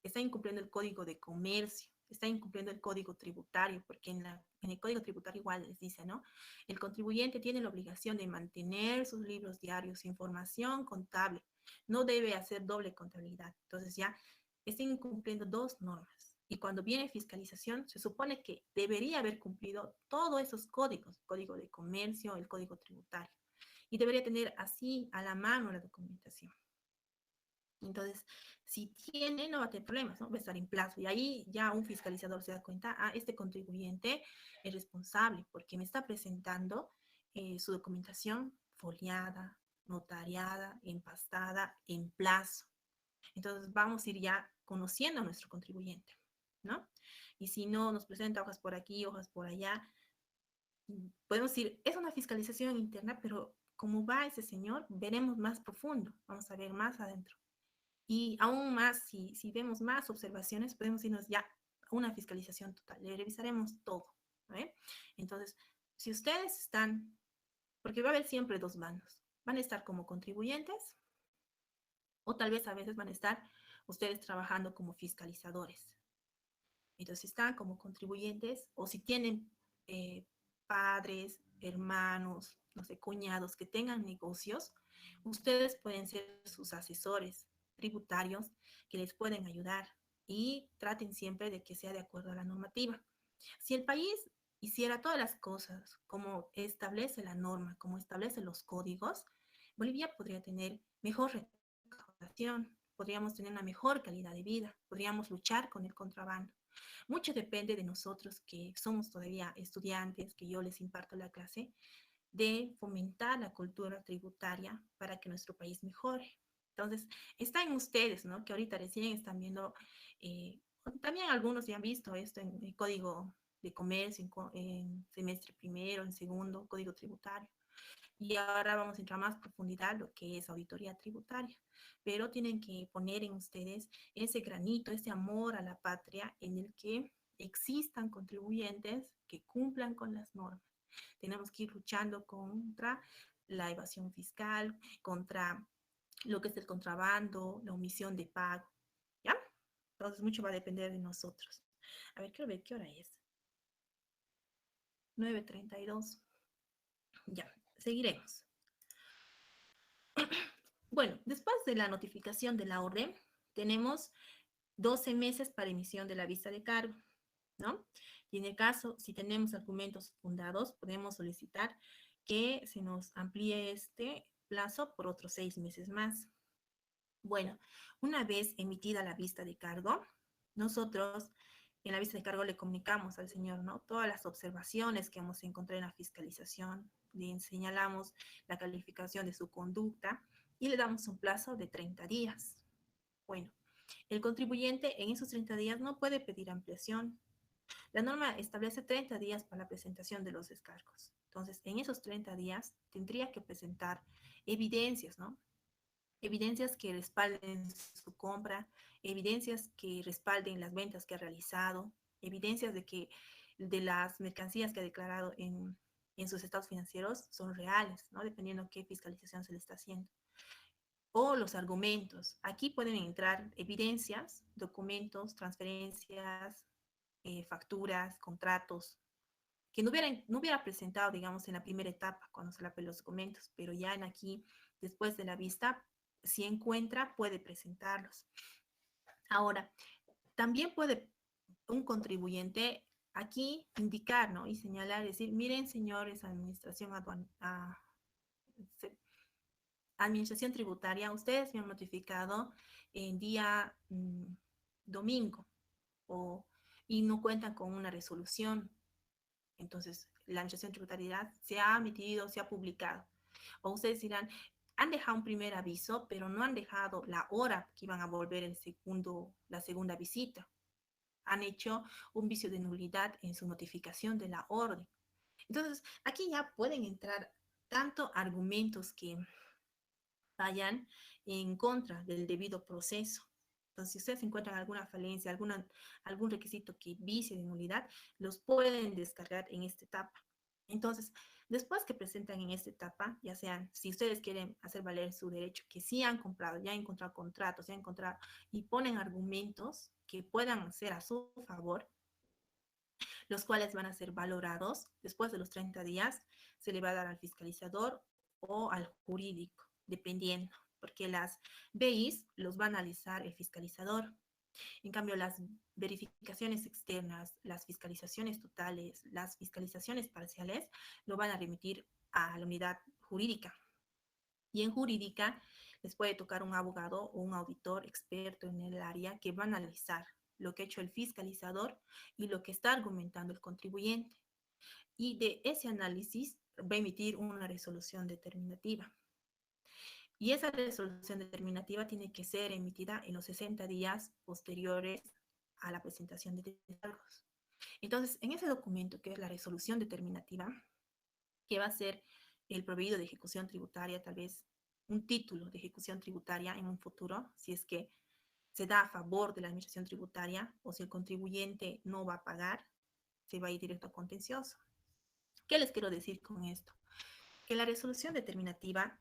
Speaker 1: está incumpliendo el código de comercio, está incumpliendo el código tributario, porque en el código tributario igual les dice, ¿no? El contribuyente tiene la obligación de mantener sus libros diarios, información contable, no debe hacer doble contabilidad. Entonces ya está incumpliendo dos normas. Y cuando viene fiscalización, se supone que debería haber cumplido todos esos códigos, código de comercio, el código tributario. Y debería tener así a la mano la documentación. Entonces, si tiene, no va a tener problemas, ¿no? Va a estar en plazo. Y ahí ya un fiscalizador se da cuenta, este contribuyente es responsable porque me está presentando su documentación foliada, notariada, empastada, en plazo. Entonces, vamos a ir ya conociendo a nuestro contribuyente, ¿no? Y si no nos presenta hojas por aquí, hojas por allá, podemos decir, es una fiscalización interna, pero como va ese señor, veremos más profundo, vamos a ver más adentro. Y aún más, si vemos más observaciones, podemos irnos ya a una fiscalización total. Le revisaremos todo. ¿Ve? Entonces, si ustedes están, porque va a haber siempre dos bandos, van a estar como contribuyentes o tal vez a veces van a estar ustedes trabajando como fiscalizadores. Entonces, si están como contribuyentes o si tienen padres, hermanos, no sé, cuñados que tengan negocios, ustedes pueden ser sus asesores tributarios que les pueden ayudar y traten siempre de que sea de acuerdo a la normativa. Si el país hiciera todas las cosas como establece la norma, como establece los códigos, Bolivia podría tener mejor recaudación, podríamos tener una mejor calidad de vida, podríamos luchar con el contrabando. Mucho depende de nosotros que somos todavía estudiantes, que yo les imparto la clase, de fomentar la cultura tributaria para que nuestro país mejore. Entonces, está en ustedes, ¿no? Que ahorita recién están viendo, también algunos ya han visto esto en el Código de Comercio, en semestre primero, en segundo, Código Tributario. Y ahora vamos a entrar más a profundidad lo que es auditoría tributaria. Pero tienen que poner en ustedes ese granito, ese amor a la patria en el que existan contribuyentes que cumplan con las normas. Tenemos que ir luchando contra la evasión fiscal, contra lo que es el contrabando, la omisión de pago, ¿ya? Entonces mucho va a depender de nosotros. A ver, quiero ver qué hora es. 9:32. Ya, seguiremos. Bueno, después de la notificación de la orden, tenemos 12 meses para emisión de la vista de cargo, ¿no? Y en el caso, si tenemos argumentos fundados, podemos solicitar que se nos amplíe este plazo por otros 6 meses más. Bueno, una vez emitida la vista de cargo, nosotros en la vista de cargo le comunicamos al señor, ¿no? Todas las observaciones que hemos encontrado en la fiscalización, le señalamos la calificación de su conducta y le damos un plazo de 30 días. Bueno, el contribuyente en esos 30 días no puede pedir ampliación. La norma establece 30 días para la presentación de los descargos. Entonces, en esos 30 días tendría que presentar evidencias, ¿no? Evidencias que respalden su compra, evidencias que respalden las ventas que ha realizado, evidencias de las mercancías que ha declarado en sus estados financieros son reales, ¿no? Dependiendo qué fiscalización se le está haciendo. O los argumentos. Aquí pueden entrar evidencias, documentos, transferencias, facturas, contratos, que no hubiera presentado, digamos, en la primera etapa cuando se le apeló los documentos, pero ya en aquí, después de la vista, si encuentra, puede presentarlos. Ahora, también puede un contribuyente aquí indicar, ¿no? Y señalar, decir, miren, señores, administración tributaria, ustedes me han notificado en día domingo y no cuentan con una resolución. Entonces, la administración tributaria se ha emitido, se ha publicado. O ustedes dirán, han dejado un primer aviso, pero no han dejado la hora que iban a volver la segunda visita. Han hecho un vicio de nulidad en su notificación de la orden. Entonces, aquí ya pueden entrar tanto argumentos que vayan en contra del debido proceso. Entonces, si ustedes encuentran alguna falencia, algún requisito que vicie de nulidad, los pueden descargar en esta etapa. Entonces, después que presentan en esta etapa, ya sean, si ustedes quieren hacer valer su derecho, que sí han comprado, ya han encontrado contratos, ya han encontrado, y ponen argumentos que puedan ser a su favor, los cuales van a ser valorados después de los 30 días, se le va a dar al fiscalizador o al jurídico, dependiendo, porque las BIs los va a analizar el fiscalizador. En cambio, las verificaciones externas, las fiscalizaciones totales, las fiscalizaciones parciales, lo van a remitir a la unidad jurídica. Y en jurídica les puede tocar un abogado o un auditor experto en el área que va a analizar lo que ha hecho el fiscalizador y lo que está argumentando el contribuyente. Y de ese análisis va a emitir una resolución determinativa. Y esa resolución determinativa tiene que ser emitida en los 60 días posteriores a la presentación de descargos. Entonces, en ese documento, que es la resolución determinativa, que va a ser el proveído de ejecución tributaria, tal vez un título de ejecución tributaria en un futuro, si es que se da a favor de la administración tributaria o si el contribuyente no va a pagar, se va a ir directo a contencioso. ¿Qué les quiero decir con esto? Que la resolución determinativa,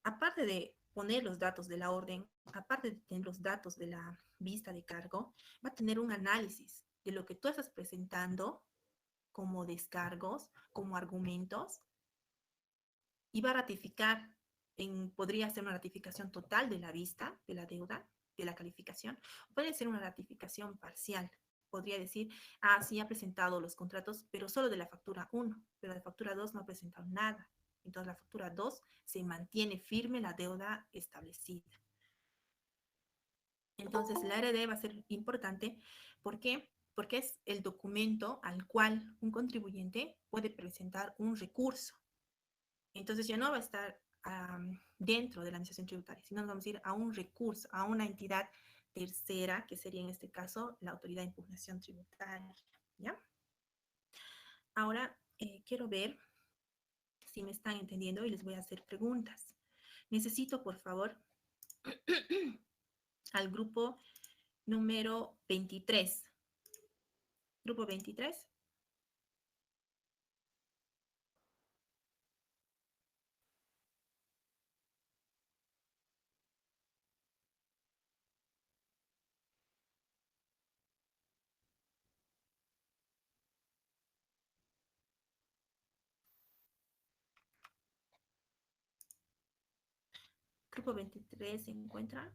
Speaker 1: aparte de poner los datos de la orden, aparte de tener los datos de la vista de cargo, va a tener un análisis de lo que tú estás presentando como descargos, como argumentos, y va a ratificar, podría ser una ratificación total de la vista, de la deuda, de la calificación, o puede ser una ratificación parcial. Podría decir, sí ha presentado los contratos, pero solo de la factura 1, pero de factura 2 no ha presentado nada. Entonces la factura 2 se mantiene firme la deuda establecida. Entonces la RD va a ser importante. ¿Por qué? porque es el documento al cual un contribuyente puede presentar un recurso. Entonces ya no va a estar dentro de la administración tributaria, sino nos vamos a ir a un recurso, a una entidad tercera, que sería en este caso la autoridad de impugnación tributaria, ¿ya? Ahora quiero ver si me están entendiendo y les voy a hacer preguntas. Necesito, por favor, al grupo número 23. Grupo 23. Grupo 23 se encuentra.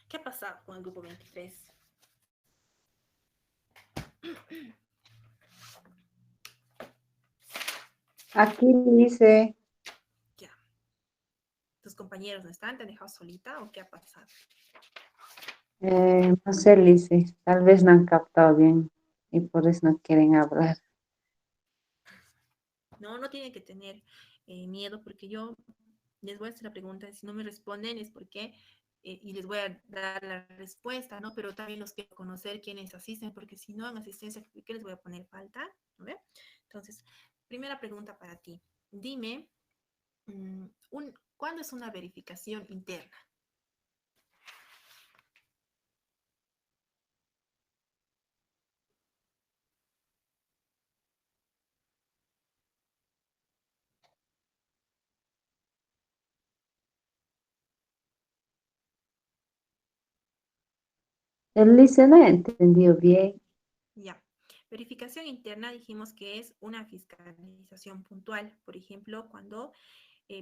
Speaker 1: ¿Qué ha pasado con el grupo 23?
Speaker 7: Aquí dice,
Speaker 1: Ya. ¿Tus compañeros no están? ¿Te han dejado solita o qué ha pasado?
Speaker 7: no sé, Lice, tal vez no han captado bien y por eso no quieren hablar.
Speaker 1: No, no tienen que tener miedo porque yo les voy a hacer la pregunta y si no me responden es porque, y les voy a dar la respuesta, ¿no? Pero también los quiero conocer quiénes asisten, porque si no en asistencia, ¿qué les voy a poner falta? ¿No ve? Entonces, primera pregunta para ti. Dime, ¿cuándo es una verificación interna?
Speaker 7: El Lice no ha entendido bien.
Speaker 1: Ya. Verificación interna dijimos que es una fiscalización puntual. Por ejemplo, cuando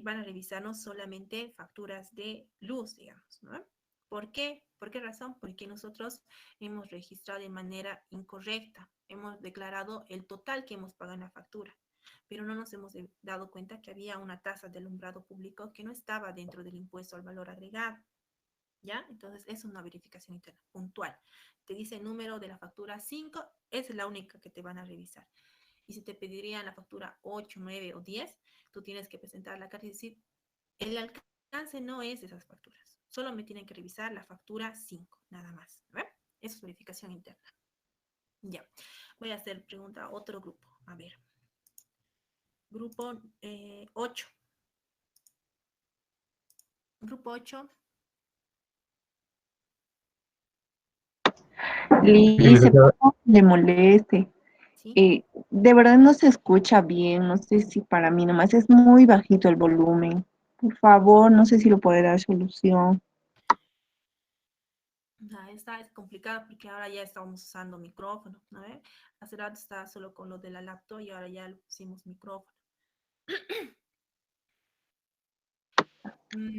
Speaker 1: van a revisarnos solamente facturas de luz, digamos, ¿no? ¿Por qué? ¿Por qué razón? Porque nosotros hemos registrado de manera incorrecta, hemos declarado el total que hemos pagado en la factura, pero no nos hemos dado cuenta que había una tasa de alumbrado público que no estaba dentro del impuesto al valor agregado, ¿ya? Entonces es una verificación interna puntual. Te dice el número de la factura 5, es la única que te van a revisar. Y si te pedirían la factura 8, 9 o 10, tú tienes que presentar la carta y decir, el alcance no es de esas facturas. Solo me tienen que revisar la factura 5, nada más. ¿Ver? Eso es verificación interna. Ya. Voy a hacer pregunta a otro grupo. A ver. Grupo 8. Grupo 8.
Speaker 3: Lice, por favor, le moleste.
Speaker 1: ¿Sí?
Speaker 3: De verdad no se escucha bien, no sé si para mí nomás es muy bajito el volumen. Por favor, no sé si lo puede dar solución.
Speaker 1: Esta es complicada porque ahora ya estamos usando micrófono, ¿no? Hace rato estaba solo con lo de la laptop y ahora ya le pusimos micrófono.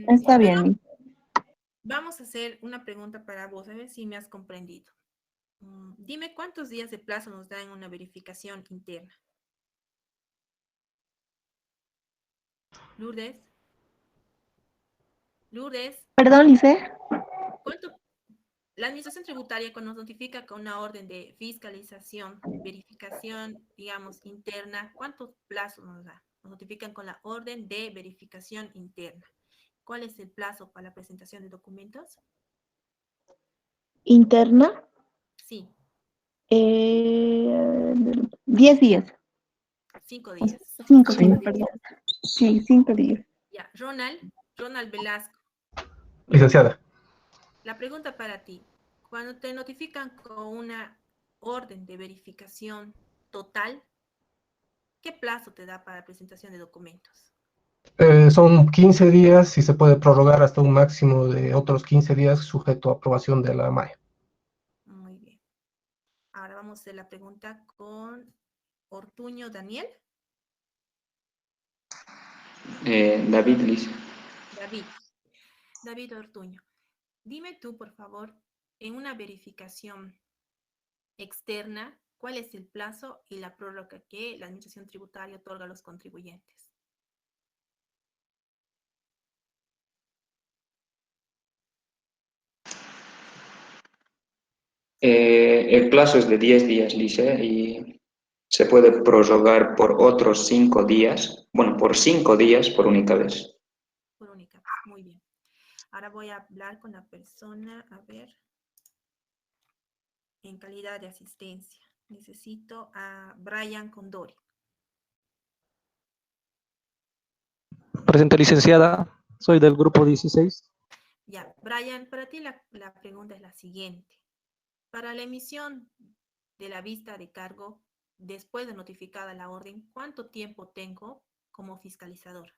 Speaker 3: Está
Speaker 1: Pero
Speaker 3: bien.
Speaker 1: vamos a hacer una pregunta para vos, a ver si me has comprendido. Dime cuántos días de plazo nos dan una verificación interna. Lourdes. Lourdes,
Speaker 3: Perdón, Lice.
Speaker 1: ¿cuánto? La administración tributaria cuando nos notifica con una orden de fiscalización, verificación, digamos, interna, ¿cuántos plazos nos da? Nos notifican con la orden de verificación interna. ¿Cuál es el plazo para la presentación de documentos?
Speaker 3: Interna,
Speaker 1: Sí,
Speaker 3: 10 días.
Speaker 1: 5 días.
Speaker 3: 5
Speaker 1: 5
Speaker 3: días,
Speaker 1: días.
Speaker 3: perdón. Sí, 5 días.
Speaker 1: Ya, Ronald Velasco.
Speaker 8: Licenciada,
Speaker 1: La pregunta para ti, cuando te notifican con una orden de verificación total, ¿qué plazo te da para la presentación de documentos?
Speaker 8: son 15 días y se puede prorrogar hasta un máximo de otros 15 días sujeto a aprobación de la MAE.
Speaker 1: Muy bien. Ahora vamos a hacer la pregunta con Ortuño Daniel.
Speaker 6: David, Lice.
Speaker 1: David. David Ortuño. Dime tú, por favor, en una verificación externa, ¿cuál es el plazo y la prórroga que la Administración Tributaria otorga a los contribuyentes?
Speaker 6: El plazo es de 10 días, Lice, y se puede prorrogar por otros 5 días, bueno, por 5 días por única vez.
Speaker 1: Por única vez, muy bien. Ahora voy a hablar con la persona, a ver, en calidad de asistencia. Necesito a Brian Condori.
Speaker 9: Presente, licenciada. Soy del grupo 16.
Speaker 1: Ya, Brian, para ti la pregunta es la siguiente. Para la emisión de la vista de cargo, después de notificada la orden, ¿cuánto tiempo tengo como fiscalizador?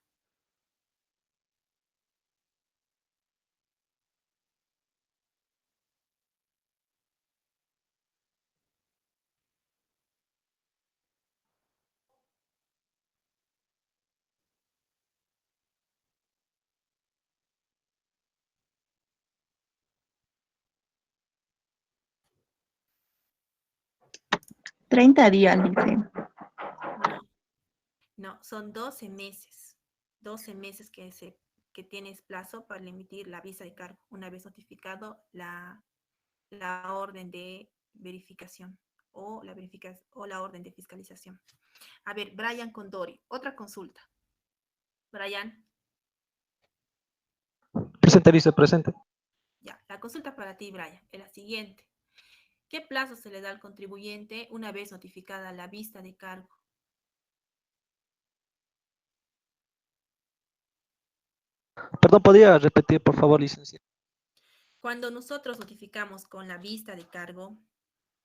Speaker 3: Treinta días, dice.
Speaker 1: No, no, son 12 meses. 12 meses que tienes plazo para emitir la visa de cargo, una vez notificado la orden de verificación o la orden de fiscalización. A ver, Brian Condori, otra consulta. Brian,
Speaker 9: Presente, vicepresente.
Speaker 1: ya, la consulta para ti, Brian, es la siguiente. ¿Qué plazo se le da al contribuyente una vez notificada la vista de cargo?
Speaker 9: Perdón, ¿podría repetir, por favor, licenciada?
Speaker 1: Cuando nosotros notificamos con la vista de cargo,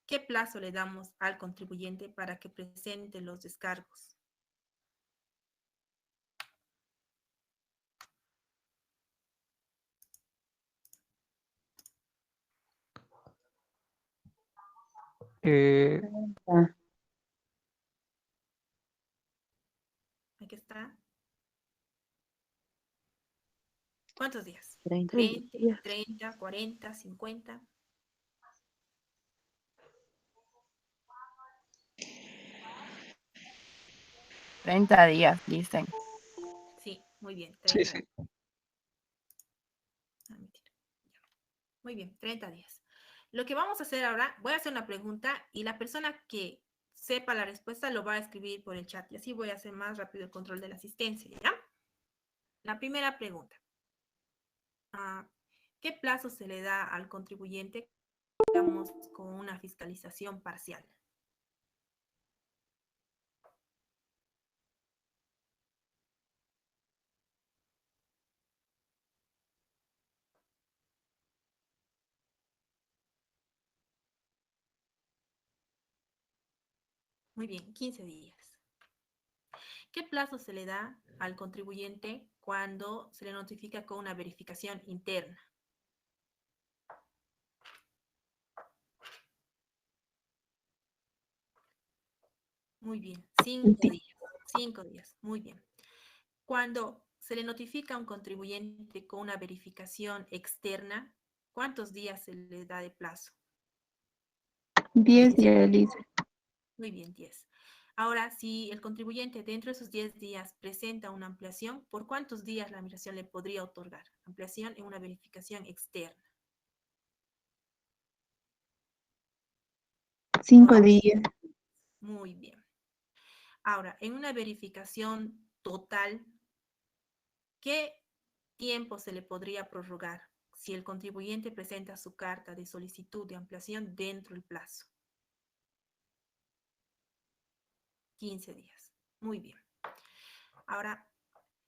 Speaker 1: ¿qué plazo le damos al contribuyente para que presente los descargos?
Speaker 9: Eh,
Speaker 7: Ah,
Speaker 1: Aquí está. ¿Cuántos días?
Speaker 4: 30
Speaker 1: ¿20,
Speaker 4: días.
Speaker 1: 30, 40, 50?
Speaker 10: $30, dicen.
Speaker 1: Sí, muy bien,
Speaker 9: sí,
Speaker 1: 30
Speaker 9: sí.
Speaker 1: días. Ah, mentira. Ya. Muy bien, 30 días. Lo que vamos a hacer ahora, voy a hacer una pregunta y la persona que sepa la respuesta lo va a escribir por el chat y así voy a hacer más rápido el control de la asistencia, ¿ya? La primera pregunta. ¿Qué plazo se le da al contribuyente, digamos, con una fiscalización parcial? Muy bien, 15 días. ¿Qué plazo se le da al contribuyente cuando se le notifica con una verificación interna? Muy bien, 5 días. 5 días, muy bien. Cuando se le notifica a un contribuyente con una verificación externa, ¿cuántos días se le da de plazo?
Speaker 3: 10 días, dice.
Speaker 1: Muy bien, 10. Ahora, si el contribuyente dentro de esos 10 días presenta una ampliación, ¿por cuántos días la administración le podría otorgar? Ampliación en una verificación externa.
Speaker 3: 5 días.
Speaker 1: Muy bien. Ahora, en una verificación total, ¿qué tiempo se le podría prorrogar si el contribuyente presenta su carta de solicitud de ampliación dentro del plazo? 15 días. Muy bien. Ahora,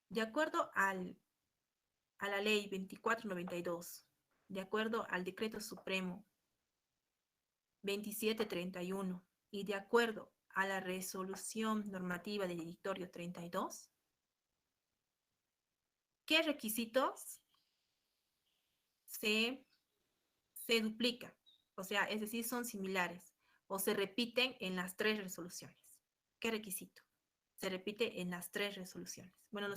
Speaker 1: de acuerdo a la ley 2492, de acuerdo al decreto supremo 2731 y de acuerdo a la resolución normativa del directorio 32, ¿qué requisitos se duplican? O sea, es decir, son similares o se repiten en las 3 resoluciones. ¿Qué requisito? Se repite en las 3 resoluciones. Bueno, en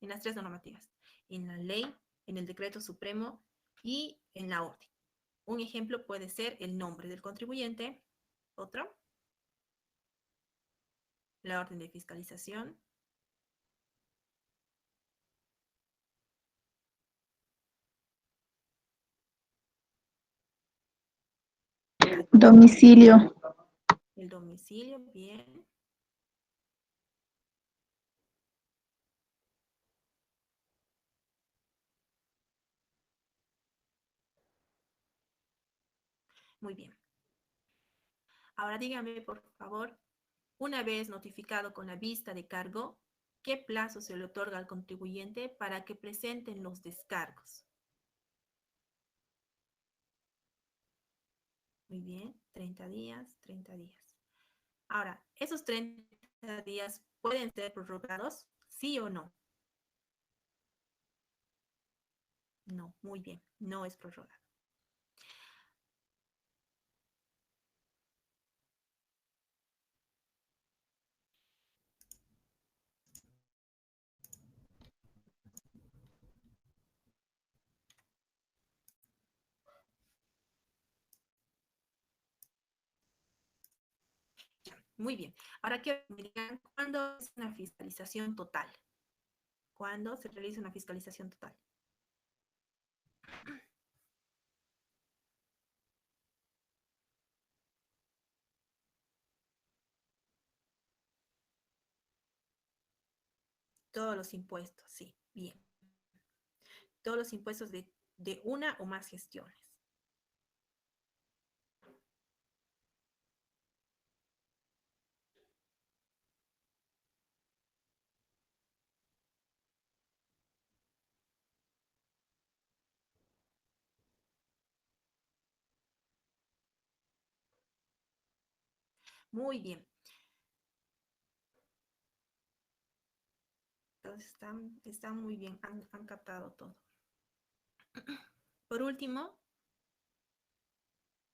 Speaker 1: las 3 normativas. En la ley, en el decreto supremo y en la orden. Un ejemplo puede ser el nombre del contribuyente. Otro, la orden de fiscalización.
Speaker 3: Domicilio.
Speaker 1: El domicilio, bien. Muy bien. Ahora dígame, por favor, una vez notificado con la vista de cargo, ¿qué plazo se le otorga al contribuyente para que presenten los descargos? Muy bien, 30 días, 30 días. Ahora, ¿esos 30 días pueden ser prorrogados? ¿Sí o no? No, muy bien, no es prorrogado. Muy bien. Ahora quiero que me digan cuándo es una fiscalización total. ¿Cuándo se realiza una fiscalización total? Todos los impuestos, sí, bien. Todos los impuestos de una o más gestiones. Muy bien. Entonces están muy bien, han captado todo. Por último,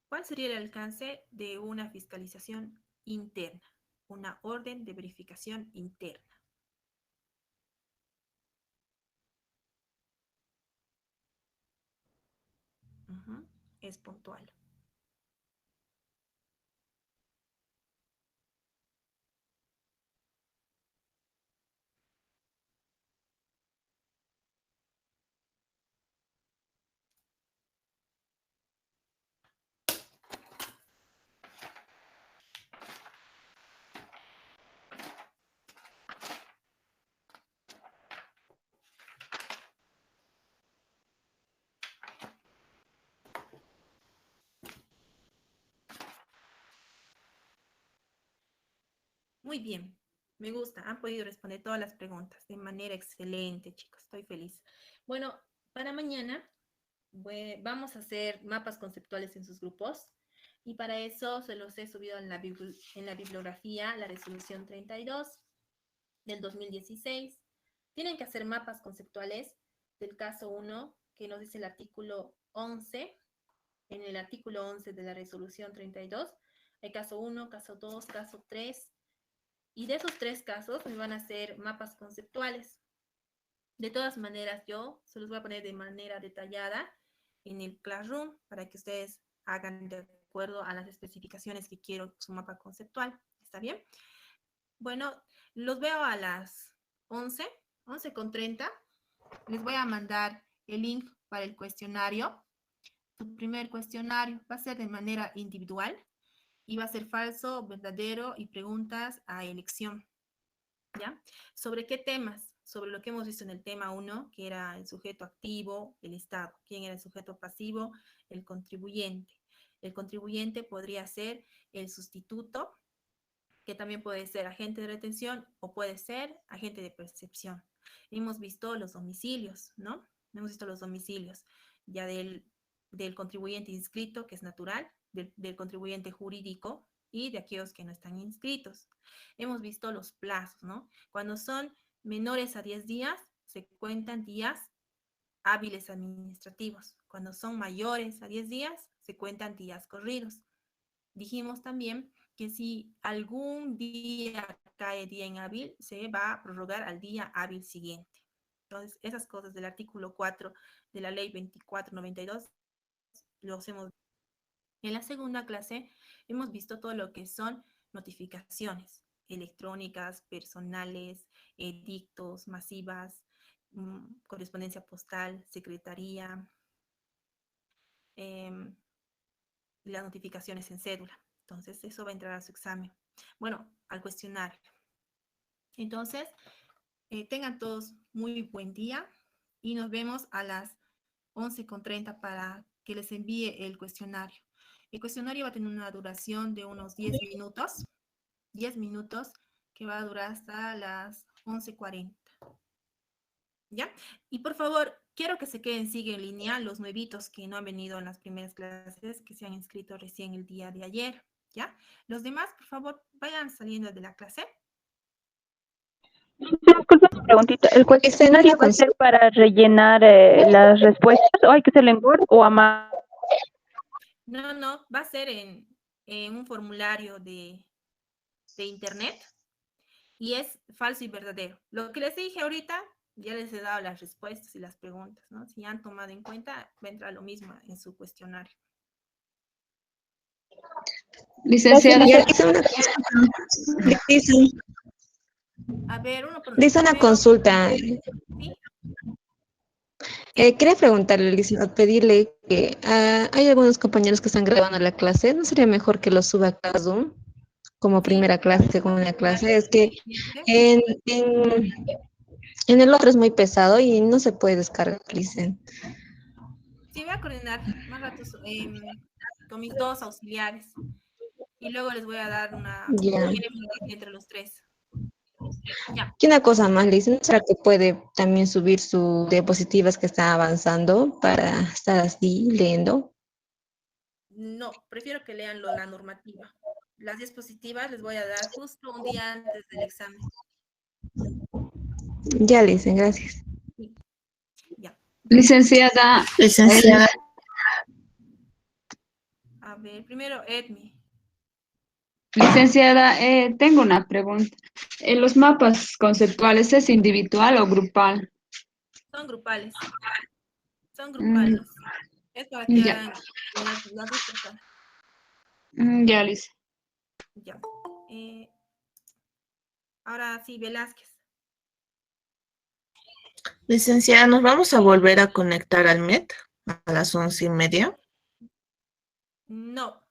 Speaker 1: ¿cuál sería el alcance de una fiscalización interna? Una orden de verificación interna. Es puntual. Muy bien, me gusta. Han podido responder todas las preguntas de manera excelente, chicos. Estoy feliz. Bueno, para mañana vamos a hacer mapas conceptuales en sus grupos y para eso se los he subido en la bibliografía, la resolución 32 del 2016. Tienen que hacer mapas conceptuales del caso 1, que nos dice el artículo 11. En el artículo 11 de la resolución 32, hay caso 1, caso 2, caso 3. Y de esos 3 casos me van a hacer mapas conceptuales. De todas maneras, yo se los voy a poner de manera detallada en el Classroom para que ustedes hagan de acuerdo a las especificaciones que quiero su mapa conceptual. ¿Está bien? Bueno, los veo a las 11:30. Les voy a mandar el link para el cuestionario. Tu primer cuestionario va a ser de manera individual y va a ser falso, verdadero y preguntas a elección. ¿Ya? ¿Sobre qué temas? Sobre lo que hemos visto en el tema 1, que era el sujeto activo, el Estado. ¿Quién era el sujeto pasivo? El contribuyente. El contribuyente podría ser el sustituto, que también puede ser agente de retención o puede ser agente de percepción. Hemos visto los domicilios, ¿no? Hemos visto los domicilios ya del contribuyente inscrito, que es natural, del contribuyente jurídico y de aquellos que no están inscritos. Hemos visto los plazos, ¿no? Cuando son menores a 10 días, se cuentan días hábiles administrativos. Cuando son mayores a 10 días, se cuentan días corridos. Dijimos también que si algún día cae día inhábil, se va a prorrogar al día hábil siguiente. Entonces, esas cosas del artículo 4 de la ley 2492 los hemos. En la segunda clase hemos visto todo lo que son notificaciones electrónicas, personales, edictos, masivas, correspondencia postal, secretaría, las notificaciones en cédula. Entonces, eso va a entrar a su examen. Bueno, al cuestionario. Entonces, tengan todos muy buen día y nos vemos a las 11:30 para que les envíe el cuestionario. El cuestionario va a tener una duración de unos 10 minutos, que va a durar hasta las 11:40. ¿Ya? Y por favor, quiero que se queden, sigue en línea los nuevitos que no han venido en las primeras clases, que se han inscrito recién el día de ayer. ¿Ya? Los demás, por favor, vayan saliendo de la clase.
Speaker 11: Disculpa una preguntita. ¿El cuestionario va a ser para rellenar las respuestas o hay que hacerlo en Word o a mano?
Speaker 1: No, va a ser en un formulario de internet y es falso y verdadero. Lo que les dije ahorita, ya les he dado las respuestas y las preguntas, ¿no? Si han tomado en cuenta, va a entrar lo mismo en su cuestionario.
Speaker 12: Licenciada.
Speaker 1: A ver, uno por
Speaker 12: Dice una consulta.
Speaker 1: ¿Sí?
Speaker 12: Quería preguntarle, licenciada, pedirle que hay algunos compañeros que están grabando la clase. ¿No sería mejor que lo suba a Zoom como primera clase, segunda clase? Es que en el otro es muy pesado y no se puede descargar, dicen.
Speaker 1: Sí, voy a coordinar más ratos con mis dos auxiliares y luego les voy a dar una
Speaker 12: Ya.
Speaker 1: entre los tres. Ya.
Speaker 12: Y una cosa más, Liz, ¿no será que puede también subir su diapositivas que está avanzando para estar así leyendo?
Speaker 1: No, prefiero que lean la normativa. Las diapositivas les voy a dar justo un día antes del examen.
Speaker 12: Ya, Liz, gracias.
Speaker 1: Sí. Ya.
Speaker 10: Licenciada.
Speaker 1: A ver, primero Edmi.
Speaker 10: Licenciada, tengo una pregunta. ¿Los mapas conceptuales es individual o grupal?
Speaker 1: Son grupales. Son grupales. Es para que
Speaker 10: Ya.
Speaker 1: hagan las dos personas.
Speaker 10: Ya, Liz.
Speaker 1: Ya. Ahora sí, Velázquez.
Speaker 13: Licenciada, ¿nos vamos a volver a conectar al MET a las 11:30?
Speaker 1: No.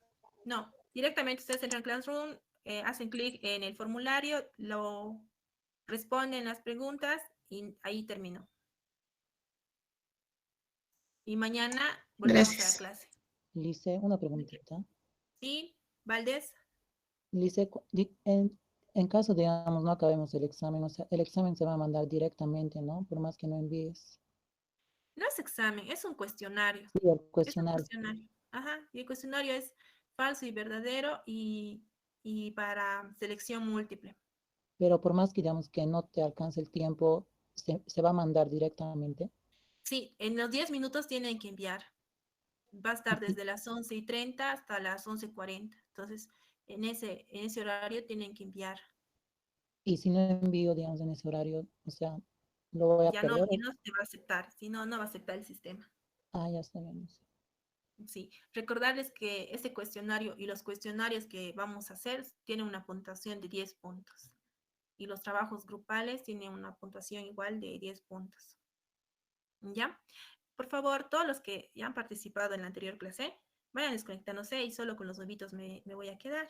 Speaker 1: Directamente ustedes entran en Classroom, hacen clic en el formulario, lo responden las preguntas y ahí terminó. Y mañana volvemos a la clase.
Speaker 14: Lice, una preguntita.
Speaker 1: Sí, Valdés.
Speaker 14: Lice, en caso, digamos, no acabemos el examen, o sea, el examen se va a mandar directamente, ¿no? Por más que no envíes.
Speaker 1: No es examen, es un cuestionario.
Speaker 14: Sí, el
Speaker 1: Es
Speaker 14: cuestionario.
Speaker 1: un cuestionario. Ajá, y el cuestionario es falso y verdadero y para selección múltiple.
Speaker 14: Pero por más que digamos que no te alcance el tiempo, se va a mandar directamente.
Speaker 1: Sí, en los 10 minutos tienen que enviar. Va a estar desde las 11:30 hasta las 11:40. Entonces, en ese horario tienen que enviar.
Speaker 14: Y si no envío, digamos, en ese horario, o sea, lo voy a
Speaker 1: Ya
Speaker 14: perder.
Speaker 1: no se va a aceptar, si no, no va a aceptar el sistema.
Speaker 14: Ah, ya está bien.
Speaker 1: Sí, recordarles que este cuestionario y los cuestionarios que vamos a hacer tienen una puntuación de 10 puntos. Y los trabajos grupales tienen una puntuación igual de 10 puntos. ¿Ya? Por favor, todos los que ya han participado en la anterior clase, vayan desconectándose y solo con los nuevitos me voy a quedar.